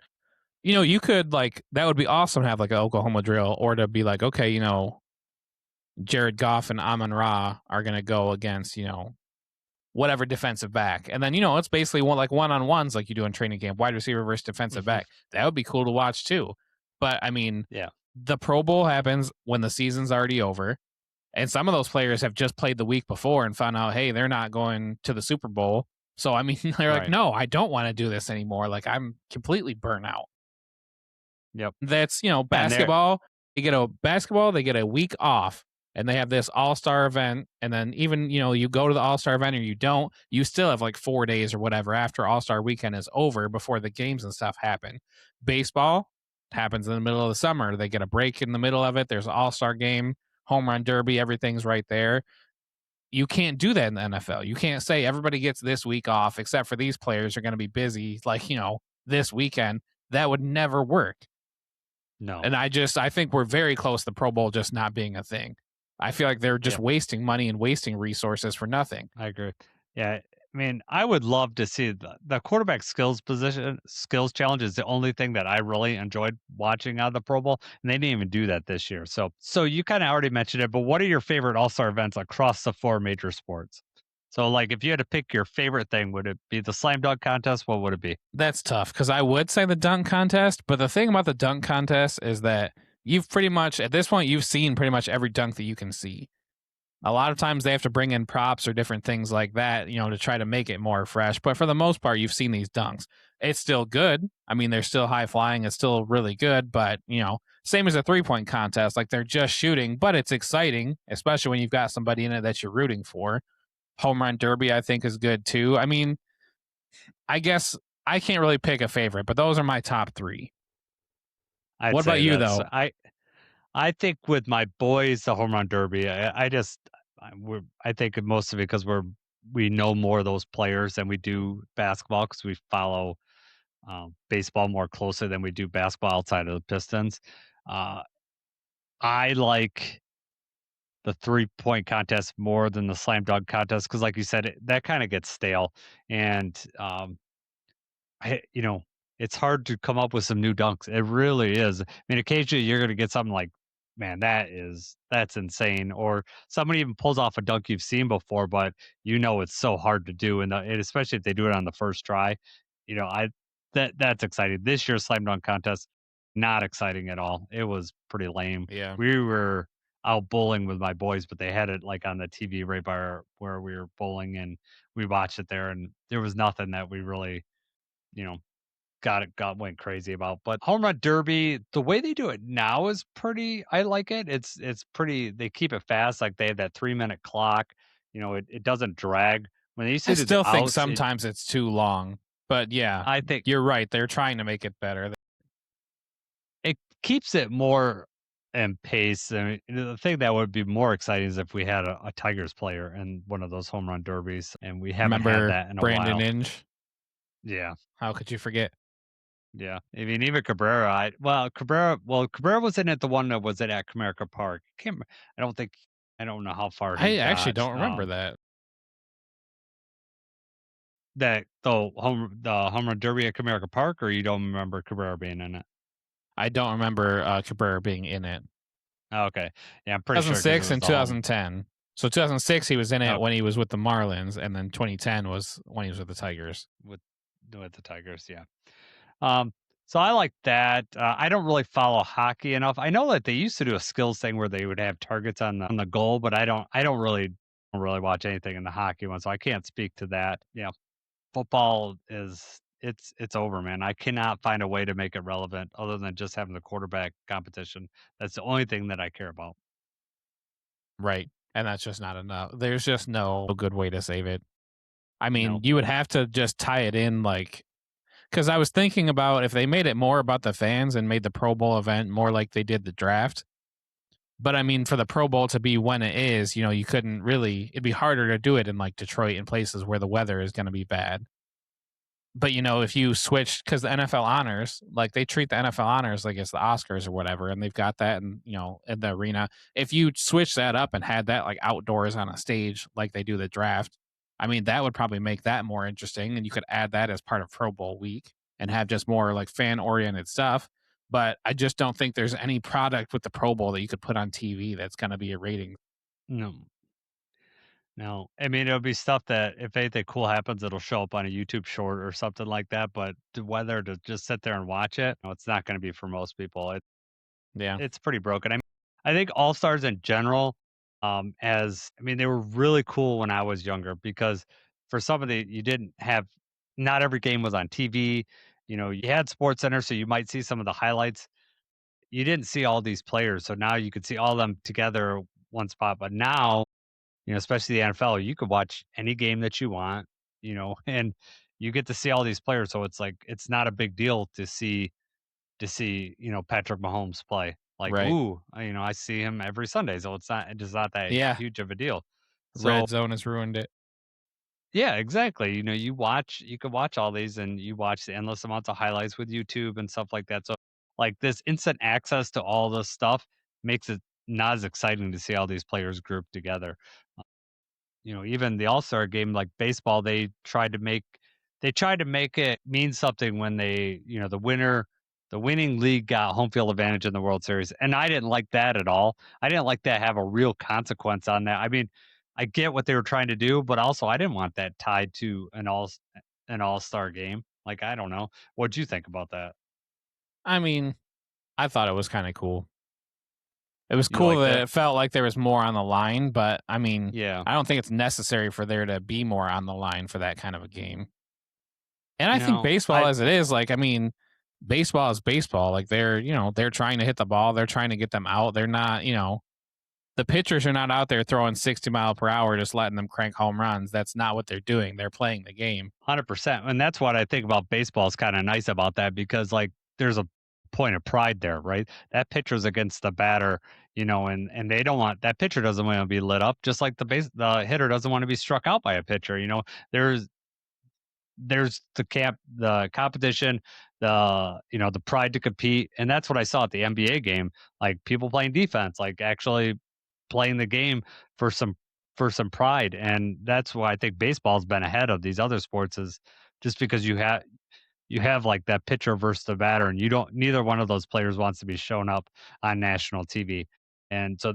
you could like that would be awesome to have like an Oklahoma drill, or to be like, okay, Jared Goff and Amon-Ra are going to go against, whatever defensive back. And then, it's basically one-on-ones like you do in training camp, wide receiver versus defensive back. That would be cool to watch too. But I mean, the Pro Bowl happens when the season's already over. And some of those players have just played the week before and found out, hey, they're not going to the Super Bowl. So, I mean, they're like, no, I don't want to do this anymore. Like, I'm completely burnt out. Yep. That's, basketball. They get a week off. And they have this all-star event, and then even, you go to the all-star event or you don't, you still have like 4 days or whatever after all-star weekend is over before the games and stuff happen. Baseball happens in the middle of the summer. They get a break in the middle of it. There's an all-star game, home run derby, everything's right there. You can't do that in the NFL. You can't say everybody gets this week off except for these players are going to be busy, like, this weekend. That would never work. No. And I think we're very close to the Pro Bowl just not being a thing. I feel like they're just wasting money and wasting resources for nothing. I agree. Yeah. I mean, I would love to see the quarterback skills challenge is the only thing that I really enjoyed watching out of the Pro Bowl, and they didn't even do that this year. So you kind of already mentioned it, but what are your favorite All-Star events across the 4 major sports? So, like, if you had to pick your favorite thing, would it be the slam dunk contest? What would it be? That's tough because I would say the dunk contest, but the thing about the dunk contest is that you've pretty much, at this point, you've seen pretty much every dunk that you can see. A lot of times they have to bring in props or different things like that, to try to make it more fresh. But for the most part, you've seen these dunks. It's still good. I mean, they're still high flying. It's still really good. But, same as a 3-point contest, like they're just shooting, but it's exciting, especially when you've got somebody in it that you're rooting for. Home run derby, I think, is good too. I mean, I guess I can't really pick a favorite, but those are my top 3. What about you, though? I think with my boys, the home run derby. I think most of it because we know more of those players than we do basketball because we follow baseball more closely than we do basketball outside of the Pistons. I like the 3-point contest more than the slam dunk contest because, like you said, that kind of gets stale, and it's hard to come up with some new dunks. It really is. I mean, occasionally you're going to get something like, man, that's insane. Or somebody even pulls off a dunk you've seen before, but it's so hard to do. And especially if they do it on the first try, that's exciting. This year's slam dunk contest, not exciting at all. It was pretty lame. Yeah. We were out bowling with my boys, but they had it like on the TV right by where we were bowling, and we watched it there, and there was nothing that we really, went crazy about. But home run derby, the way they do it now is pretty, I like it. It's pretty, they keep it fast. Like they have that 3-minute clock, it doesn't drag. When they used to I do still the think outs, sometimes it's too long, but yeah, I think you're right. They're trying to make it better. it keeps it more in pace. I mean, the thing that would be more exciting is if we had a Tigers player in one of those home run derbies, and we haven't had that in a Brandon while. Inge? Yeah. How could you forget? Yeah, I mean, even Cabrera. Cabrera was in it. The one that was at Comerica Park. I don't think. I don't know how far he I actually got. don't remember that. The home run derby at Comerica Park, or you don't remember Cabrera being in it? I don't remember Cabrera being in it. Oh, okay, yeah, I'm pretty sure because it 2006 was and the home. 2010. So 2006 he was in it Okay, when he was with the Marlins, and then 2010 was when he was with the Tigers. with the Tigers, yeah. Um, so I like that. I don't really follow hockey enough. I know that they used to do a skills thing where they would have targets on the goal, but I don't really watch anything in the hockey one, so I can't speak to that. Yeah, football is it's over, man. I cannot find a way to make it relevant other than just having the quarterback competition. That's the only thing that I care about. Right. And that's just not enough. There's just no good way to save it. I mean, No, you would have to just tie it in like because I was thinking about if they made it more about the fans and made the Pro Bowl event more like they did the draft. But I mean, for the Pro Bowl to be when it is, you couldn't really, it'd be harder to do it in like Detroit and places where the weather is going to be bad. But if you switch, because the NFL honors, like they treat the NFL honors like it's the Oscars or whatever, and they've got that in the arena. If you switch that up and had that like outdoors on a stage like they do the draft, I mean that would probably make that more interesting, and you could add that as part of Pro Bowl week and have just more like fan oriented stuff. But I just don't think there's any product with the Pro Bowl that you could put on TV that's going to be a rating. no, no. I mean, it'll be stuff that if anything cool happens, it'll show up on a YouTube short or something like that. But whether to just sit there and watch it, no, it's not going to be for most people. Yeah, It's pretty broken. I think All Stars in general, they were really cool when I was younger because for some of the you didn't have not every game was on TV. You had Sports Center, so you might see some of the highlights. You didn't see all these players, so now you could see all of them together one spot. But now, especially the NFL, you could watch any game that you want, and you get to see all these players. So it's like it's not a big deal to see, Patrick Mahomes play. Like, right. ooh, I see him every Sunday, so it's not that Yeah, huge of a deal. So Red Zone has ruined it. yeah, exactly. You can watch all these and you watch the endless amounts of highlights with YouTube and stuff like that. So like this instant access to all this stuff makes it not as exciting to see all these players grouped together. Even the All-Star game, like baseball, they tried to make it mean something when the winning league got home field advantage in the World Series. And I didn't like that at all. I didn't like that have a real consequence on that. I mean, I get what they were trying to do, but also I didn't want that tied to an all-star game. Like, I don't know. What'd you think about that? I mean, I thought it was kind of cool. It was You cool liked that it? it felt like there was more on the line, but I mean, Yeah. I don't think it's necessary for there to be more on the line for that kind of a game. And I You think know, baseball I as it is, like, I mean, baseball is baseball. Like they're trying to hit the ball, they're trying to get them out. They're not, the pitchers are not out there throwing 60 mile per hour, just letting them crank home runs. That's not what they're doing. They're playing the game. 100%. And that's what I think about baseball is kind of nice about that because like there's a point of pride there, right? That pitcher's against the batter, and they don't want that pitcher doesn't want to be lit up just like the hitter doesn't want to be struck out by a pitcher. There's the competition, the pride to compete, and that's what I saw at the NBA game. Like people playing defense, like actually playing the game for some pride, and that's why I think baseball's been ahead of these other sports is just because you have like that pitcher versus the batter, and you don't neither one of those players wants to be shown up on national TV, and so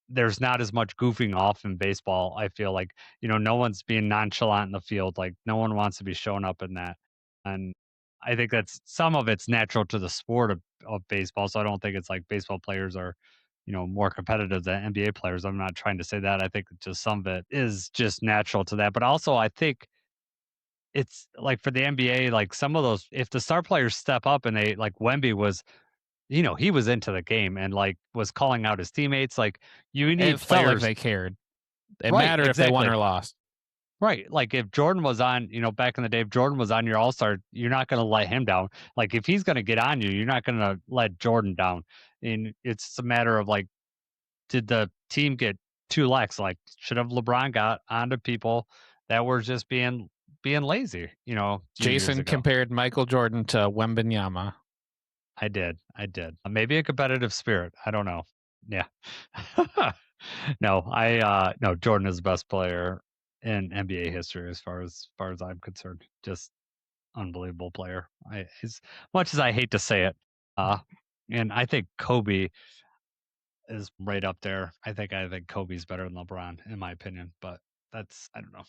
there's not as much goofing off in baseball. I feel like, no one's being nonchalant in the field. Like no one wants to be shown up in that. And I think that's some of it's natural to the sport of baseball. So I don't think it's like baseball players are, more competitive than NBA players. I'm not trying to say that. I think just some of it is just natural to that. But also I think it's like for the NBA, like some of those, if the star players step up and they like Wemby was, he was into the game and like was calling out his teammates. Like you It need felt like players. they cared. It Right, mattered if they won exactly. or lost. Right, like, if Jordan was on back in the day, if Jordan was on your All-Star, you're not gonna let him down. Like, if he's gonna get on you, you're not gonna let Jordan down. And it's a matter of, like, did the team get too lax? Like, should have LeBron got onto people that were just being being lazy, a few years Jason ago. compared Michael Jordan to Wembanyama. I did. Maybe a competitive spirit. I don't know. Yeah. No, Jordan is the best player in NBA history as far as I'm concerned. Just unbelievable player. As much as I hate to say it, and I think Kobe is right up there. I think Kobe's better than LeBron in my opinion, but that's I don't know.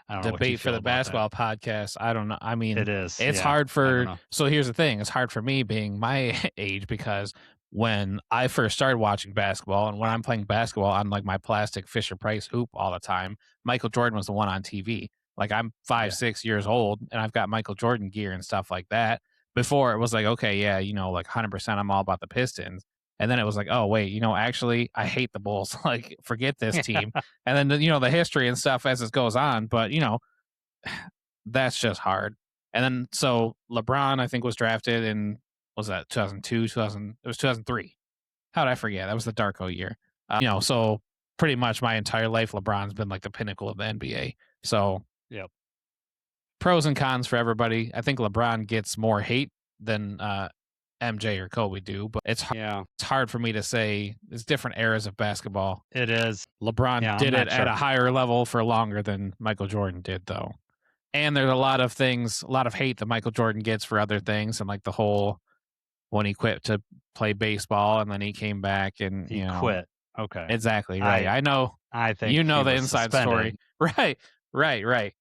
I don't know what you Debate for feel the about basketball podcast. I don't know. I mean, that. It is. it's Yeah, hard I don't for. know. So here's the thing: it's hard for me being my age because when I first started watching basketball and when I'm playing basketball on like my plastic Fisher Price hoop all the time, Michael Jordan was the one on TV. Like I'm 5-6 years old and I've got Michael Jordan gear and stuff like that. Before it was like, okay, yeah, like 100% I'm all about the Pistons. And then it was like, oh wait, actually I hate the Bulls. Like forget this team. And then the history and stuff as it goes on. But that's just hard. And then so LeBron I think was drafted in was that 2002, 2000? It was 2003. How did I forget? That was the Darko year. So pretty much my entire life LeBron's been like the pinnacle of the NBA. So Yep. Pros and cons for everybody. I think LeBron gets more hate than MJ or Kobe do, but it's hard for me to say. It's different eras of basketball. It is. LeBron did it at a higher level for longer than Michael Jordan did, though. And there's a lot of hate that Michael Jordan gets for other things, and like the whole when he quit to play baseball and then he came back and he quit. Okay, exactly right. I know. I think the inside story. Right.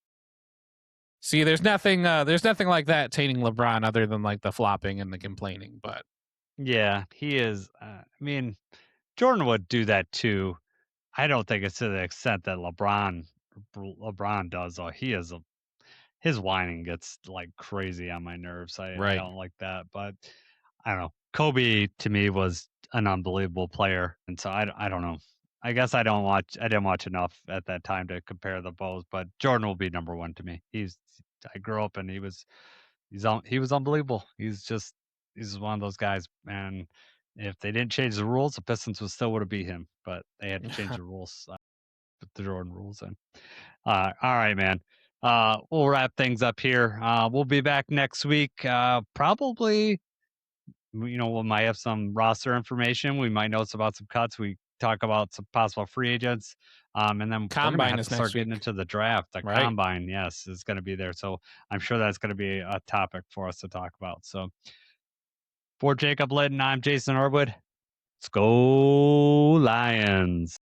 See, there's nothing like that tainting LeBron other than like the flopping and the complaining. But yeah, he is. I mean, Jordan would do that too. I don't think it's to the extent that LeBron does. Though his whining gets like crazy on my nerves. I don't like that. But I don't know. Kobe to me was an unbelievable player, and so I don't know. I guess I didn't watch enough at that time to compare the both, but Jordan will be number one to me. I grew up and he was unbelievable. He's one of those guys, and if they didn't change the rules, the Pistons would have beat him, but they had to change the rules, put the Jordan rules in. All right, man. We'll wrap things up here. We'll be back next week. Probably, we might have some roster information. We might know about some cuts. We talk about some possible free agents. And then Combine we're going to have is to start next getting week. into the draft. The Combine, yes, is going to be there. So I'm sure that's going to be a topic for us to talk about. So for Jacob Litton, I'm Jason Harwood. Let's go Lions.